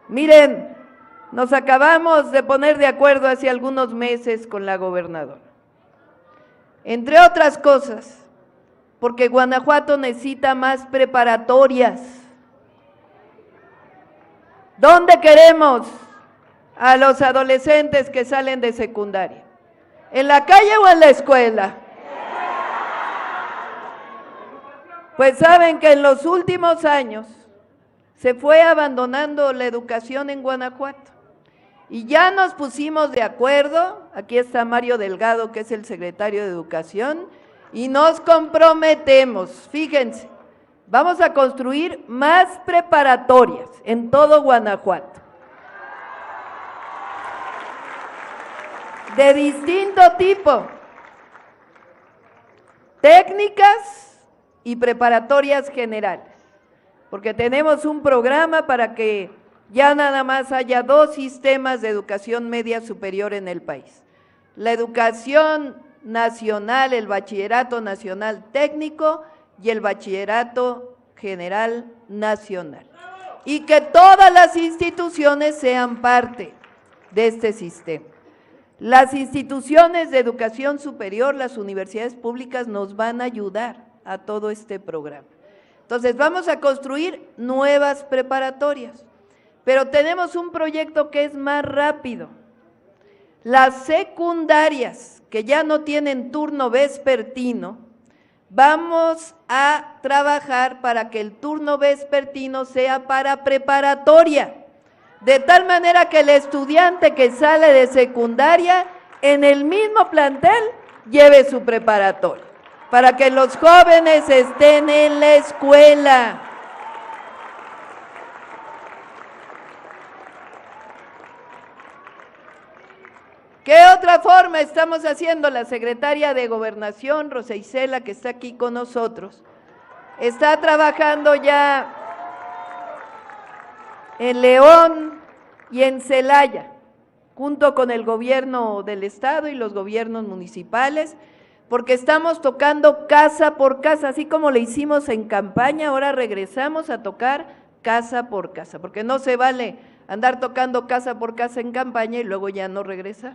B: Miren, nos acabamos de poner de acuerdo hace algunos meses con la gobernadora. Entre otras cosas, porque Guanajuato necesita más preparatorias. ¿Dónde queremos a los adolescentes que salen de secundaria? ¿En la calle o en la escuela? Pues saben que en los últimos años se fue abandonando la educación en Guanajuato y ya nos pusimos de acuerdo, aquí está Mario Delgado, que es el secretario de Educación, y nos comprometemos, fíjense, vamos a construir más preparatorias en todo Guanajuato, de distinto tipo, técnicas y preparatorias generales, porque tenemos un programa para que ya nada más haya dos sistemas de educación media superior en el país. La educación nacional, el bachillerato nacional técnico y el bachillerato general nacional. Y que todas las instituciones sean parte de este sistema. Las instituciones de educación superior, las universidades públicas nos van a ayudar a todo este programa. Entonces vamos a construir nuevas preparatorias, pero tenemos un proyecto que es más rápido. Las secundarias que ya no tienen turno vespertino, vamos a trabajar para que el turno vespertino sea para preparatoria, de tal manera que el estudiante que sale de secundaria en el mismo plantel lleve su preparatoria, para que los jóvenes estén en la escuela. ¿Qué otra forma estamos haciendo? La secretaria de Gobernación, Rosa Isela, que está aquí con nosotros, está trabajando ya en León y en Celaya, junto con el gobierno del estado y los gobiernos municipales, porque estamos tocando casa por casa, así como le hicimos en campaña, ahora regresamos a tocar casa por casa, porque no se vale andar tocando casa por casa en campaña y luego ya no regresar.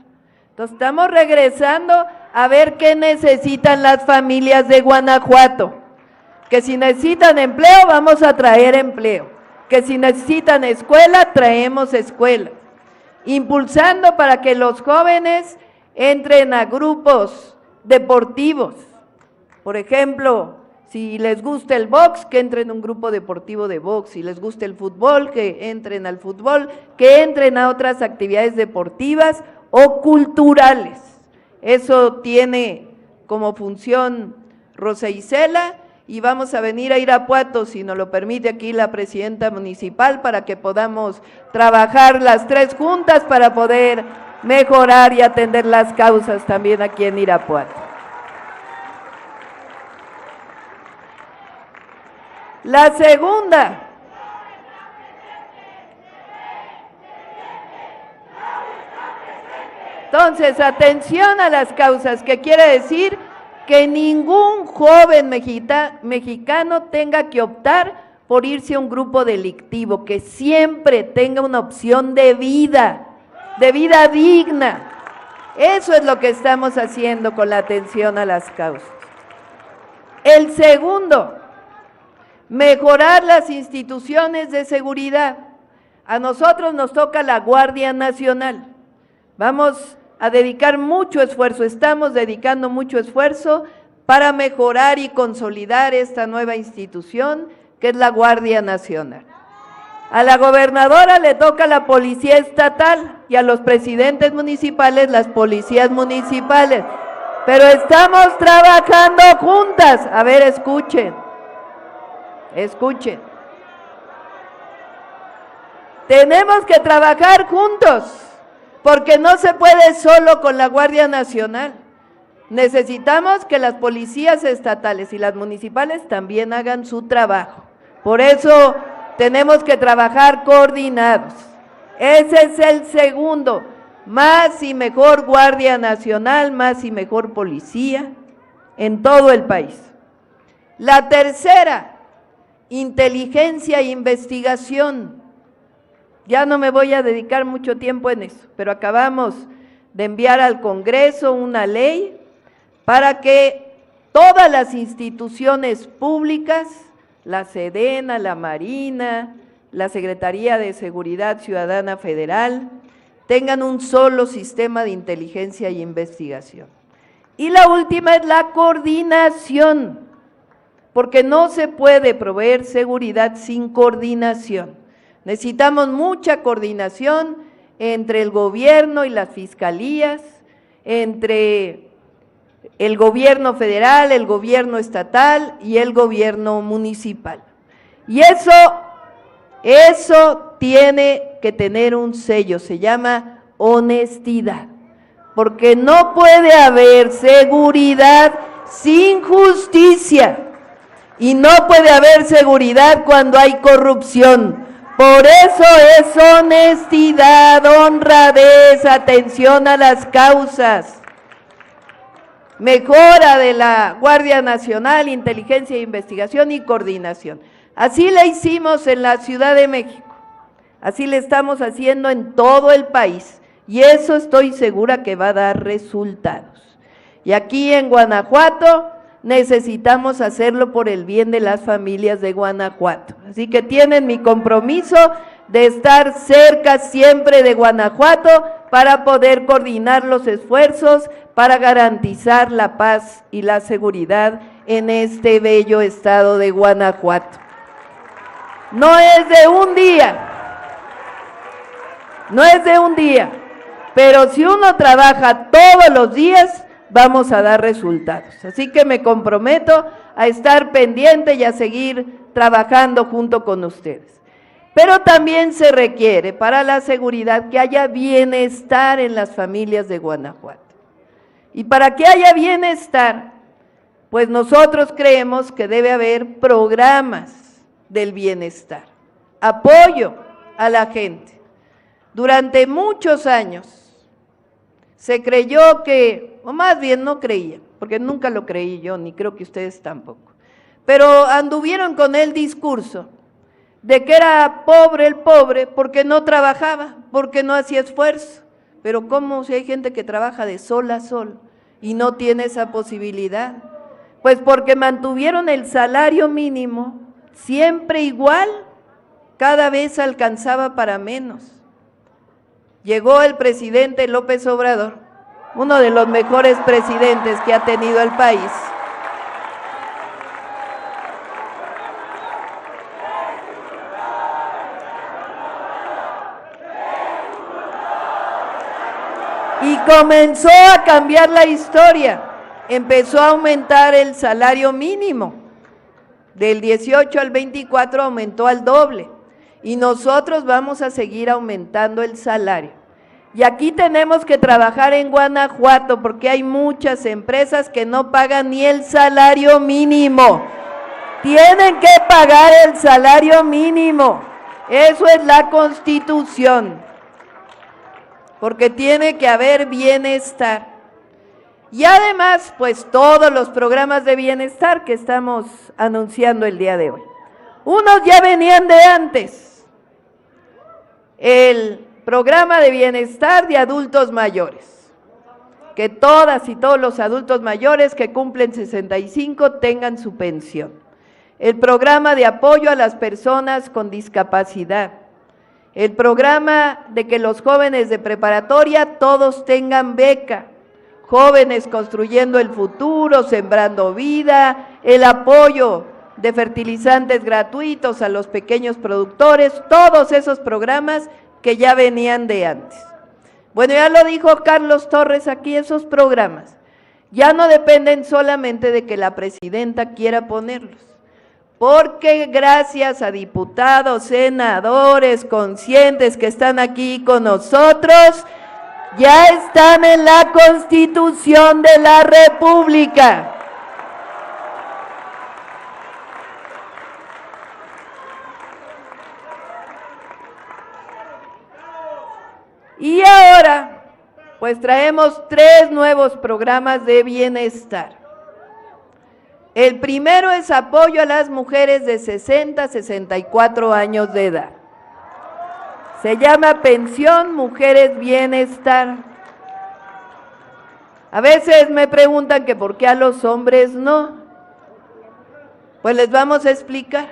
B: Entonces estamos regresando a ver qué necesitan las familias de Guanajuato, que si necesitan empleo, vamos a traer empleo, que si necesitan escuela, traemos escuela, impulsando para que los jóvenes entren a grupos deportivos. Por ejemplo, si les gusta el box, que entren a un grupo deportivo de box, si les gusta el fútbol, que entren al fútbol, que entren a otras actividades deportivas o culturales. Eso tiene como función Rosa Isela, y vamos a venir a Irapuato, si nos lo permite aquí la presidenta municipal, para que podamos trabajar las tres juntas para poder mejorar y atender las causas también aquí en Irapuato. La segunda, entonces, atención a las causas, que quiere decir que ningún joven mexicano tenga que optar por irse a un grupo delictivo, que siempre tenga una opción de vida digna. Eso es lo que estamos haciendo con la atención a las causas. El segundo, mejorar las instituciones de seguridad. A nosotros nos toca la Guardia Nacional. Vamos a dedicar mucho esfuerzo, estamos dedicando mucho esfuerzo para mejorar y consolidar esta nueva institución que es la Guardia Nacional. A la gobernadora le toca la Policía Estatal y a los presidentes municipales las policías municipales, pero estamos trabajando juntas. A ver, escuchen. Tenemos que trabajar juntos, porque no se puede solo con la Guardia Nacional. Necesitamos que las policías estatales y las municipales también hagan su trabajo. Por eso tenemos que trabajar coordinados. Ese es el segundo, más y mejor Guardia Nacional, más y mejor policía en todo el país. La tercera, inteligencia e investigación. Ya no me voy a dedicar mucho tiempo en eso, pero acabamos de enviar al Congreso una ley para que todas las instituciones públicas, la Sedena, la Marina, la Secretaría de Seguridad Ciudadana Federal, tengan un solo sistema de inteligencia y investigación. Y la última es la coordinación, porque no se puede proveer seguridad sin coordinación. Necesitamos mucha coordinación entre el gobierno y las fiscalías, entre el gobierno federal, el gobierno estatal y el gobierno municipal. Y eso tiene que tener un sello, se llama honestidad, porque no puede haber seguridad sin justicia y no puede haber seguridad cuando hay corrupción. Por eso es honestidad, honradez, atención a las causas, mejora de la Guardia Nacional, inteligencia e investigación y coordinación. Así le hicimos en la Ciudad de México, así le estamos haciendo en todo el país y eso estoy segura que va a dar resultados. Y aquí en Guanajuato necesitamos hacerlo por el bien de las familias de Guanajuato. Así que tienen mi compromiso de estar cerca siempre de Guanajuato para poder coordinar los esfuerzos para garantizar la paz y la seguridad en este bello estado de Guanajuato. No es de un día, pero si uno trabaja todos los días, vamos a dar resultados. Así que me comprometo a estar pendiente y a seguir trabajando junto con ustedes. Pero también se requiere para la seguridad que haya bienestar en las familias de Guanajuato. Y para que haya bienestar, pues nosotros creemos que debe haber programas del bienestar, apoyo a la gente. Durante muchos años se creyó que, o más bien no creía, porque nunca lo creí yo, ni creo que ustedes tampoco, pero anduvieron con el discurso de que era pobre el pobre porque no trabajaba, porque no hacía esfuerzo. Pero ¿cómo si hay gente que trabaja de sol a sol y no tiene esa posibilidad? Pues porque mantuvieron el salario mínimo siempre igual, cada vez alcanzaba para menos. Llegó el presidente López Obrador, uno de los mejores presidentes que ha tenido el país, y comenzó a cambiar la historia. Empezó a aumentar el salario mínimo, del 18 al 24 aumentó al doble, y nosotros vamos a seguir aumentando el salario. Y aquí tenemos que trabajar en Guanajuato, porque hay muchas empresas que no pagan ni el salario mínimo. Tienen que pagar el salario mínimo, eso es la Constitución, porque tiene que haber bienestar. Y además, pues todos los programas de bienestar que estamos anunciando el día de hoy. Unos ya venían de antes. El programa de bienestar de adultos mayores. Que todas y todos los adultos mayores que cumplen 65 tengan su pensión. El programa de apoyo a las personas con discapacidad. El programa de que los jóvenes de preparatoria todos tengan beca. Jóvenes construyendo el futuro, sembrando vida, el apoyo de fertilizantes gratuitos a los pequeños productores, todos esos programas que ya venían de antes. Bueno, ya lo dijo Carlos Torres aquí, esos programas ya no dependen solamente de que la presidenta quiera ponerlos, porque gracias a diputados, senadores conscientes que están aquí con nosotros, ya están en la Constitución de la República. Y ahora, pues traemos 3 nuevos programas de bienestar. El primero es apoyo a las mujeres de 60 a 64 años de edad. Se llama Pensión Mujeres Bienestar. A veces me preguntan que por qué a los hombres no. Pues les vamos a explicar.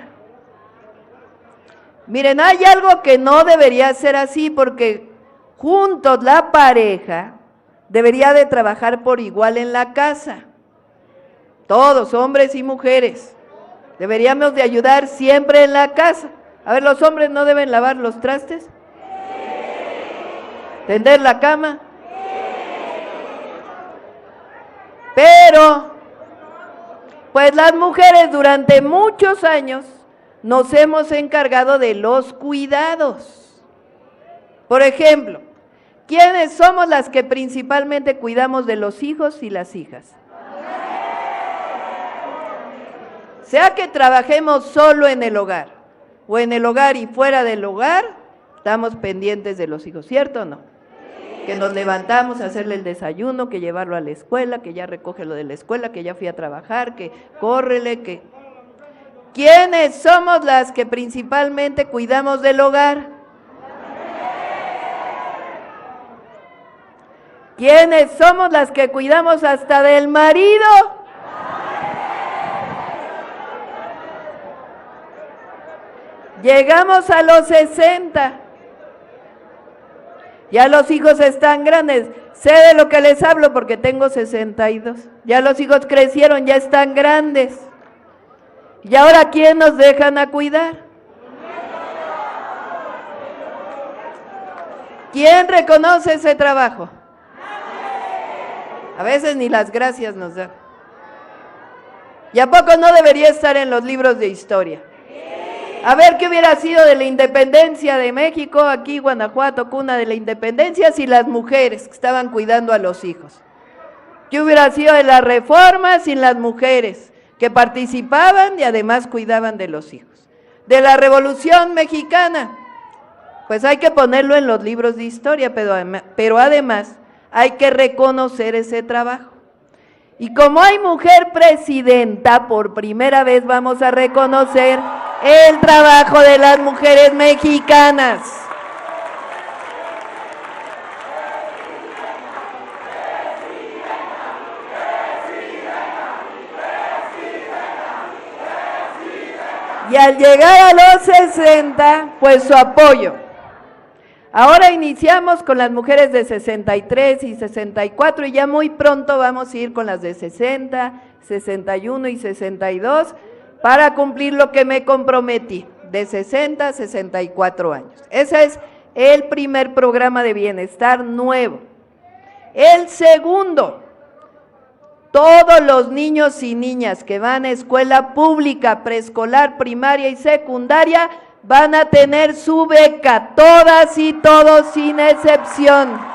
B: Miren, hay algo que no debería ser así, porque juntos la pareja debería de trabajar por igual en la casa. Todos, hombres y mujeres, deberíamos de ayudar siempre en la casa. A ver, ¿los hombres no deben lavar los trastes? ¿Tender la cama? Pero, pues las mujeres durante muchos años nos hemos encargado de los cuidados. Por ejemplo, ¿quiénes somos las que principalmente cuidamos de los hijos y las hijas? Sea que trabajemos solo en el hogar, o en el hogar y fuera del hogar, estamos pendientes de los hijos, ¿cierto o no? Que nos levantamos a hacerle el desayuno, que llevarlo a la escuela, que ya recoge lo de la escuela, que ya fui a trabajar, que córrele, que... ¿Quiénes somos las que principalmente cuidamos del hogar? ¿Quiénes somos las que cuidamos hasta del marido? Llegamos a los 60. Ya los hijos están grandes. Sé de lo que les hablo porque tengo 62. Ya los hijos crecieron, ya están grandes. ¿Y ahora quién nos dejan a cuidar? ¿Quién reconoce ese trabajo? A veces ni las gracias nos dan. ¿Y a poco no debería estar en los libros de historia? A ver qué hubiera sido de la independencia de México, aquí Guanajuato, cuna de la independencia, sin las mujeres que estaban cuidando a los hijos. ¿Qué hubiera sido de la reforma sin las mujeres que participaban y además cuidaban de los hijos? De la Revolución Mexicana, pues hay que ponerlo en los libros de historia, pero además hay que reconocer ese trabajo. Y como hay mujer presidenta, por primera vez vamos a reconocer el trabajo de las mujeres mexicanas. Y al llegar a los 60, pues su apoyo. Ahora iniciamos con las mujeres de 63 y 64 y ya muy pronto vamos a ir con las de 60, 61 y 62 para cumplir lo que me comprometí, de 60 a 64 años. Ese es el primer programa de bienestar nuevo. El segundo, todos los niños y niñas que van a escuela pública, preescolar, primaria y secundaria van a tener su beca, todas y todos sin excepción.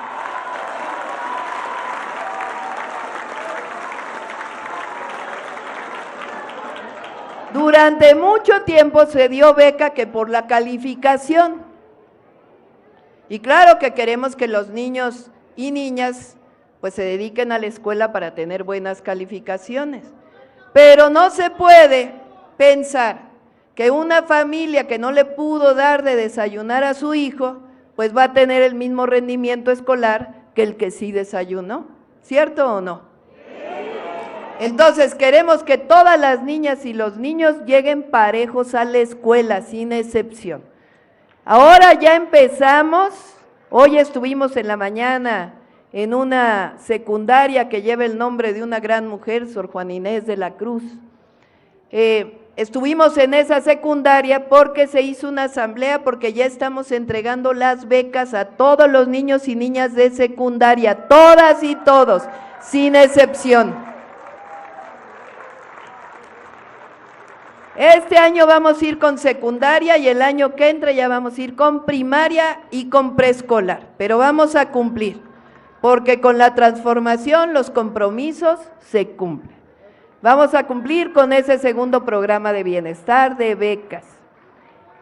B: Durante mucho tiempo se dio beca que por la calificación. Y claro que queremos que los niños y niñas pues se dediquen a la escuela para tener buenas calificaciones. Pero no se puede pensar que una familia que no le pudo dar de desayunar a su hijo, pues va a tener el mismo rendimiento escolar que el que sí desayunó, ¿cierto o no? Entonces queremos que todas las niñas y los niños lleguen parejos a la escuela, sin excepción. Ahora ya empezamos, hoy estuvimos en la mañana en una secundaria que lleva el nombre de una gran mujer, Sor Juana Inés de la Cruz. Estuvimos en esa secundaria porque se hizo una asamblea, porque ya estamos entregando las becas a todos los niños y niñas de secundaria, todas y todos, sin excepción. Este año vamos a ir con secundaria y el año que entra ya vamos a ir con primaria y con preescolar, pero vamos a cumplir, porque con la transformación los compromisos se cumplen. Vamos a cumplir con ese segundo programa de bienestar de becas.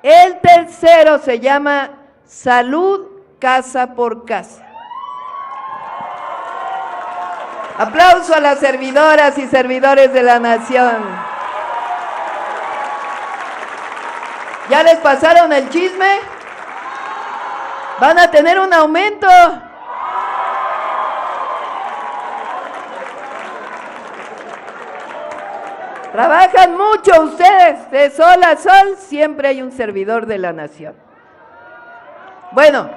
B: El tercero se llama Salud Casa por Casa. Aplauso a las servidoras y servidores de la nación. ¿Ya les pasaron el chisme? ¿Van a tener un aumento? Trabajan mucho ustedes, de sol a sol, siempre hay un servidor de la nación. Bueno,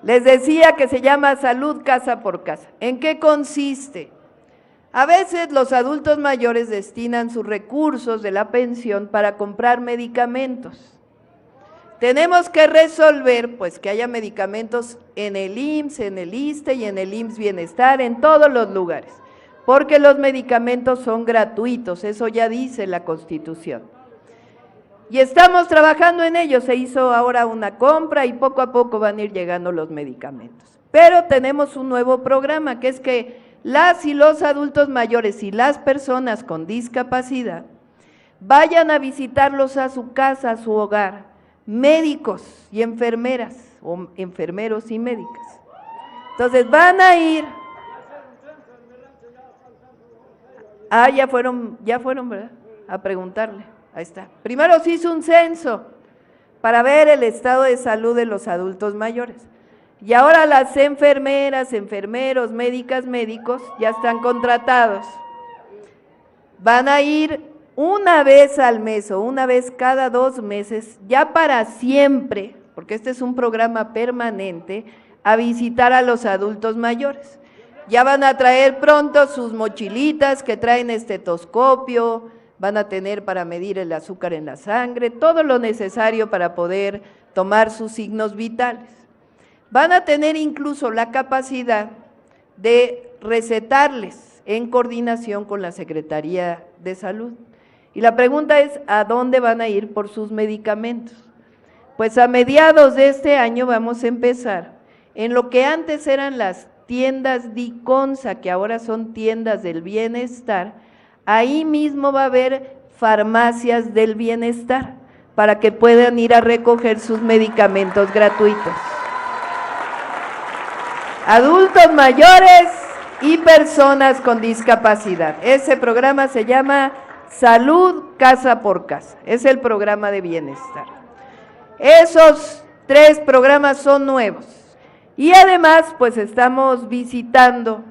B: les decía que se llama Salud Casa por Casa. ¿En qué consiste? A veces los adultos mayores destinan sus recursos de la pensión para comprar medicamentos. Tenemos que resolver pues que haya medicamentos en el IMSS, en el ISSSTE y en el IMSS Bienestar, en todos los lugares, porque los medicamentos son gratuitos, eso ya dice la Constitución. Y estamos trabajando en ello, se hizo ahora una compra y poco a poco van a ir llegando los medicamentos. Pero tenemos un nuevo programa, que es que las y los adultos mayores y las personas con discapacidad vayan a visitarlos a su casa, a su hogar, médicos y enfermeras, o enfermeros y médicas. Entonces van a ir. Ya fueron, ¿verdad? A preguntarle, ahí está. Primero se hizo un censo para ver el estado de salud de los adultos mayores. Y ahora las enfermeras, enfermeros, médicas, médicos ya están contratados. Van a ir una vez al mes o una vez cada 2 meses, ya para siempre, porque este es un programa permanente, a visitar a los adultos mayores. Ya van a traer pronto sus mochilitas que traen estetoscopio, van a tener para medir el azúcar en la sangre, todo lo necesario para poder tomar sus signos vitales. Van a tener incluso la capacidad de recetarles en coordinación con la Secretaría de Salud. Y la pregunta es, ¿a dónde van a ir por sus medicamentos? Pues a mediados de este año vamos a empezar en lo que antes eran las tiendas Diconsa, que ahora son tiendas del bienestar. Ahí mismo va a haber farmacias del bienestar para que puedan ir a recoger sus medicamentos gratuitos. Adultos mayores y personas con discapacidad. Ese programa se llama Salud Casa por Casa, es el programa de bienestar. Esos 3 programas son nuevos y además pues estamos visitando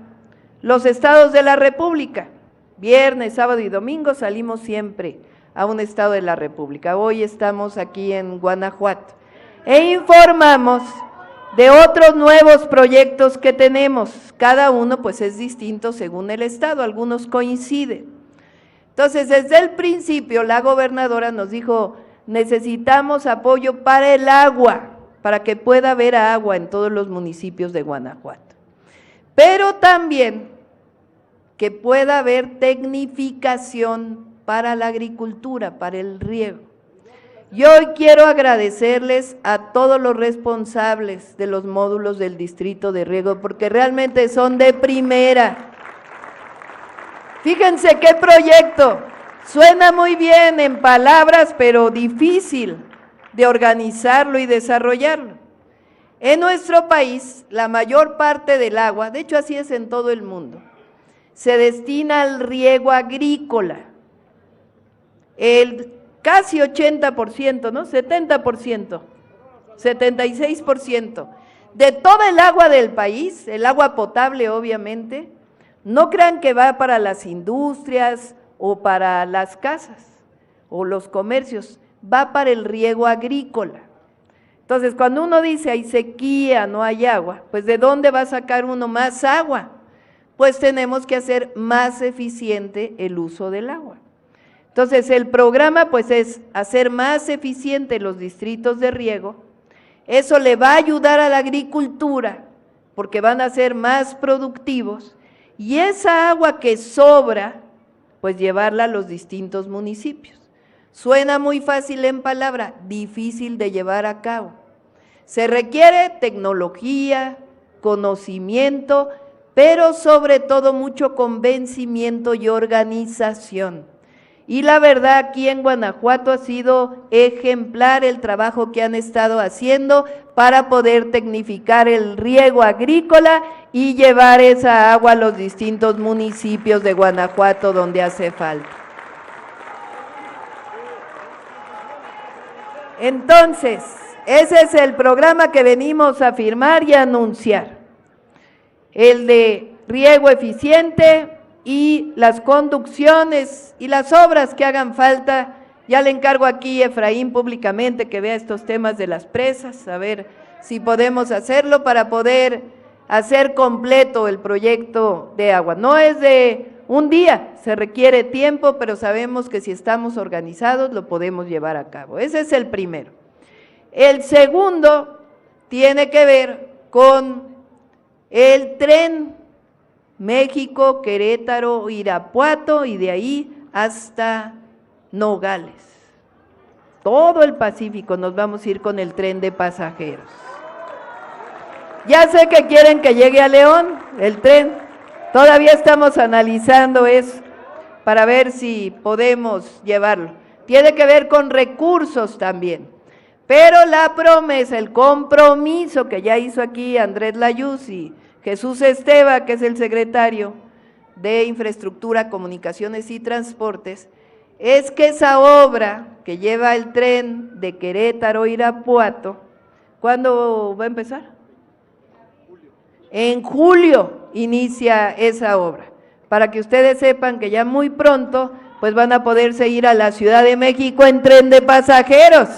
B: los estados de la República. Viernes, sábado y domingo salimos siempre a un estado de la República. Hoy estamos aquí en Guanajuato e informamos de otros nuevos proyectos que tenemos. Cada uno pues es distinto según el estado, algunos coinciden. Entonces, desde el principio la gobernadora nos dijo, necesitamos apoyo para el agua, para que pueda haber agua en todos los municipios de Guanajuato. Pero también que pueda haber tecnificación para la agricultura, para el riego. Y hoy quiero agradecerles a todos los responsables de los módulos del distrito de riego, porque realmente son de primera. Fíjense qué proyecto, suena muy bien en palabras, pero difícil de organizarlo y desarrollarlo. En nuestro país, la mayor parte del agua, de hecho así es en todo el mundo, se destina al riego agrícola. El casi 80%, ¿no? 70%, 76% de toda el agua del país, el agua potable obviamente, no crean que va para las industrias o para las casas o los comercios, va para el riego agrícola. Entonces, cuando uno dice hay sequía, no hay agua, pues ¿de dónde va a sacar uno más agua? Pues tenemos que hacer más eficiente el uso del agua. Entonces, el programa pues es hacer más eficiente los distritos de riego. Eso le va a ayudar a la agricultura porque van a ser más productivos y esa agua que sobra, pues llevarla a los distintos municipios. Suena muy fácil en palabra, difícil de llevar a cabo. Se requiere tecnología, conocimiento, pero sobre todo mucho convencimiento y organización. Y la verdad, aquí en Guanajuato ha sido ejemplar el trabajo que han estado haciendo para poder tecnificar el riego agrícola y llevar esa agua a los distintos municipios de Guanajuato donde hace falta. Entonces, ese es el programa que venimos a firmar y a anunciar. El de riego eficiente y las conducciones y las obras que hagan falta. Ya le encargo aquí a Efraín públicamente que vea estos temas de las presas, a ver si podemos hacerlo para poder hacer completo el proyecto de agua. No es de un día, se requiere tiempo, pero sabemos que si estamos organizados lo podemos llevar a cabo. Ese es el primero. El segundo tiene que ver con el tren México, Querétaro, Irapuato y de ahí hasta Nogales. Todo el Pacífico nos vamos a ir con el tren de pasajeros. Ya sé que quieren que llegue a León el tren, todavía estamos analizando eso para ver si podemos llevarlo. Tiene que ver con recursos también, pero la promesa, el compromiso que ya hizo aquí Andrés Layuz y Jesús Esteva, que es el secretario de Infraestructura, Comunicaciones y Transportes, es que esa obra que lleva el tren de Querétaro a Irapuato, ¿cuándo va a empezar? En julio inicia esa obra, para que ustedes sepan que ya muy pronto pues van a poderse ir a la Ciudad de México en tren de pasajeros.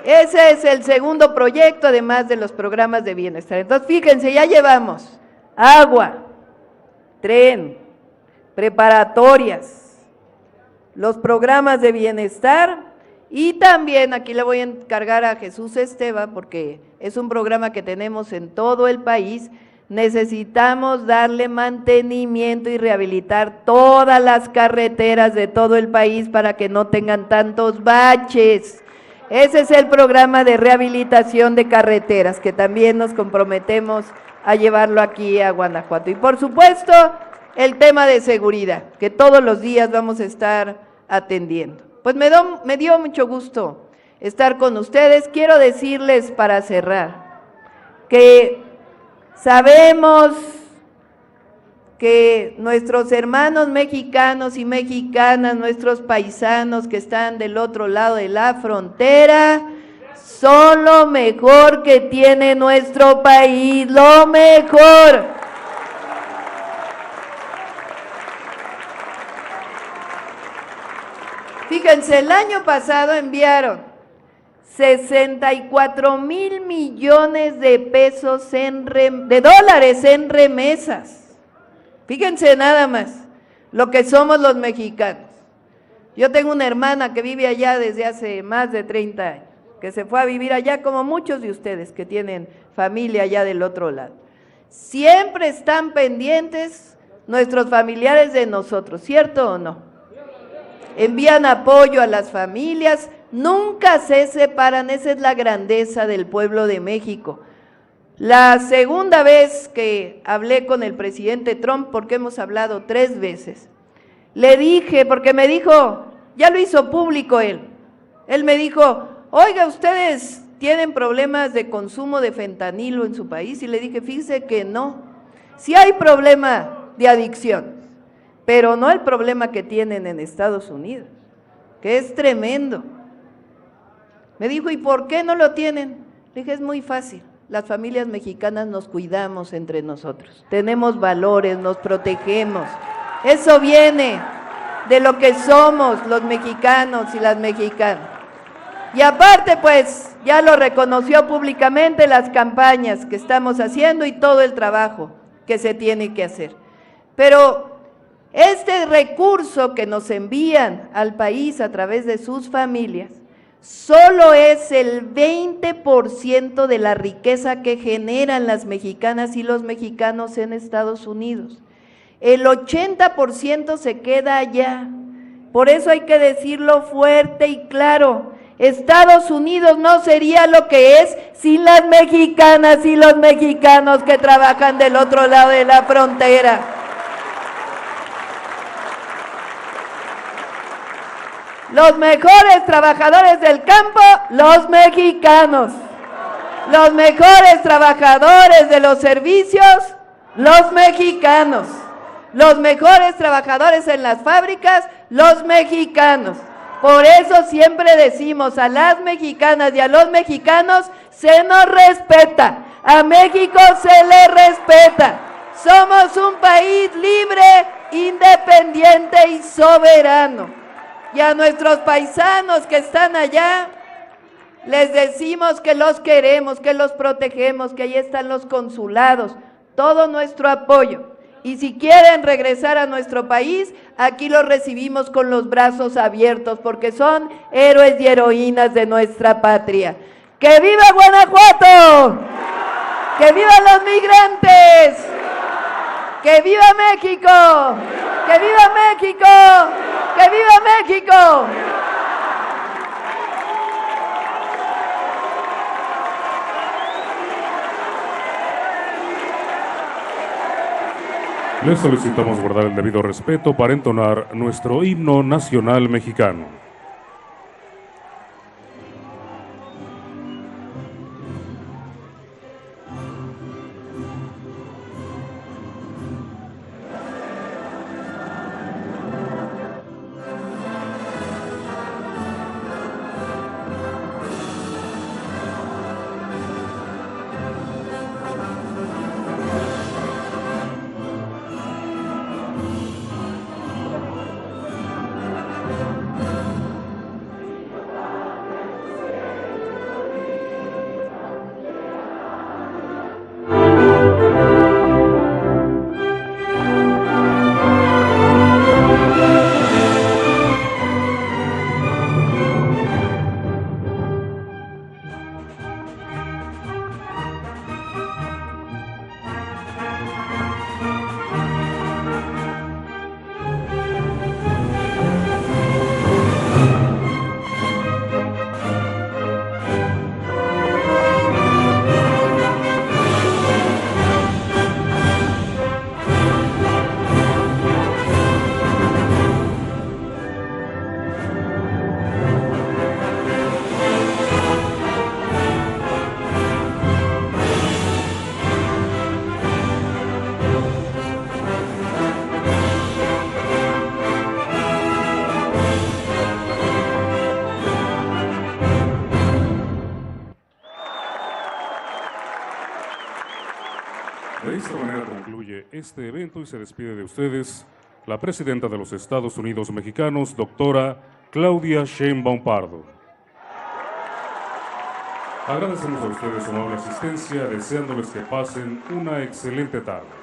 B: Ese es el segundo proyecto, además de los programas de bienestar. Entonces, fíjense, ya llevamos agua, tren, preparatorias, los programas de bienestar y también, aquí le voy a encargar a Jesús Esteva, porque es un programa que tenemos en todo el país, necesitamos darle mantenimiento y rehabilitar todas las carreteras de todo el país para que no tengan tantos baches. Ese es el programa de rehabilitación de carreteras, que también nos comprometemos a llevarlo aquí a Guanajuato. Y por supuesto, el tema de seguridad, que todos los días vamos a estar atendiendo. Pues me dio mucho gusto estar con ustedes. Quiero decirles para cerrar que sabemos que nuestros hermanos mexicanos y mexicanas, nuestros paisanos que están del otro lado de la frontera, son lo mejor que tiene nuestro país, lo mejor. Fíjense, el año pasado enviaron 64,000 millones de pesos de dólares en remesas. Fíjense nada más lo que somos los mexicanos. Yo tengo una hermana que vive allá desde hace más de 30 años, que se fue a vivir allá como muchos de ustedes que tienen familia allá del otro lado. Siempre están pendientes nuestros familiares de nosotros, ¿cierto o no? Envían apoyo a las familias, nunca se separan, esa es la grandeza del pueblo de México. La segunda vez que hablé con el presidente Trump, porque hemos hablado 3 veces, le dije, porque me dijo, ya lo hizo público él me dijo, oiga, ustedes tienen problemas de consumo de fentanilo en su país, y le dije, fíjese que no, sí hay problema de adicción, pero no el problema que tienen en Estados Unidos, que es tremendo. Me dijo, ¿y por qué no lo tienen? Le dije, es muy fácil, las familias mexicanas nos cuidamos entre nosotros, tenemos valores, nos protegemos, eso viene de lo que somos los mexicanos y las mexicanas. Y aparte, pues, ya lo reconoció públicamente las campañas que estamos haciendo y todo el trabajo que se tiene que hacer. Pero este recurso que nos envían al país a través de sus familias, solo es el 20% de la riqueza que generan las mexicanas y los mexicanos en Estados Unidos. El 80% se queda allá. Por eso hay que decirlo fuerte y claro. Estados Unidos no sería lo que es sin las mexicanas y los mexicanos que trabajan del otro lado de la frontera. Los mejores trabajadores del campo, los mexicanos. Los mejores trabajadores de los servicios, los mexicanos. Los mejores trabajadores en las fábricas, los mexicanos. Por eso siempre decimos, a las mexicanas y a los mexicanos se nos respeta, a México se le respeta. Somos un país libre, independiente y soberano. Y a nuestros paisanos que están allá, les decimos que los queremos, que los protegemos, que ahí están los consulados, todo nuestro apoyo. Y si quieren regresar a nuestro país, aquí los recibimos con los brazos abiertos, porque son héroes y heroínas de nuestra patria. ¡Que viva Guanajuato! ¡Que vivan los migrantes! ¡Que viva México! ¡Que viva México! ¡Que viva México!
A: Les solicitamos guardar el debido respeto para entonar nuestro himno nacional mexicano. este evento y se despide de ustedes la presidenta de los Estados Unidos Mexicanos, doctora Claudia Sheinbaum Pardo. Agradecemos a ustedes su amable asistencia, deseándoles que pasen una excelente tarde.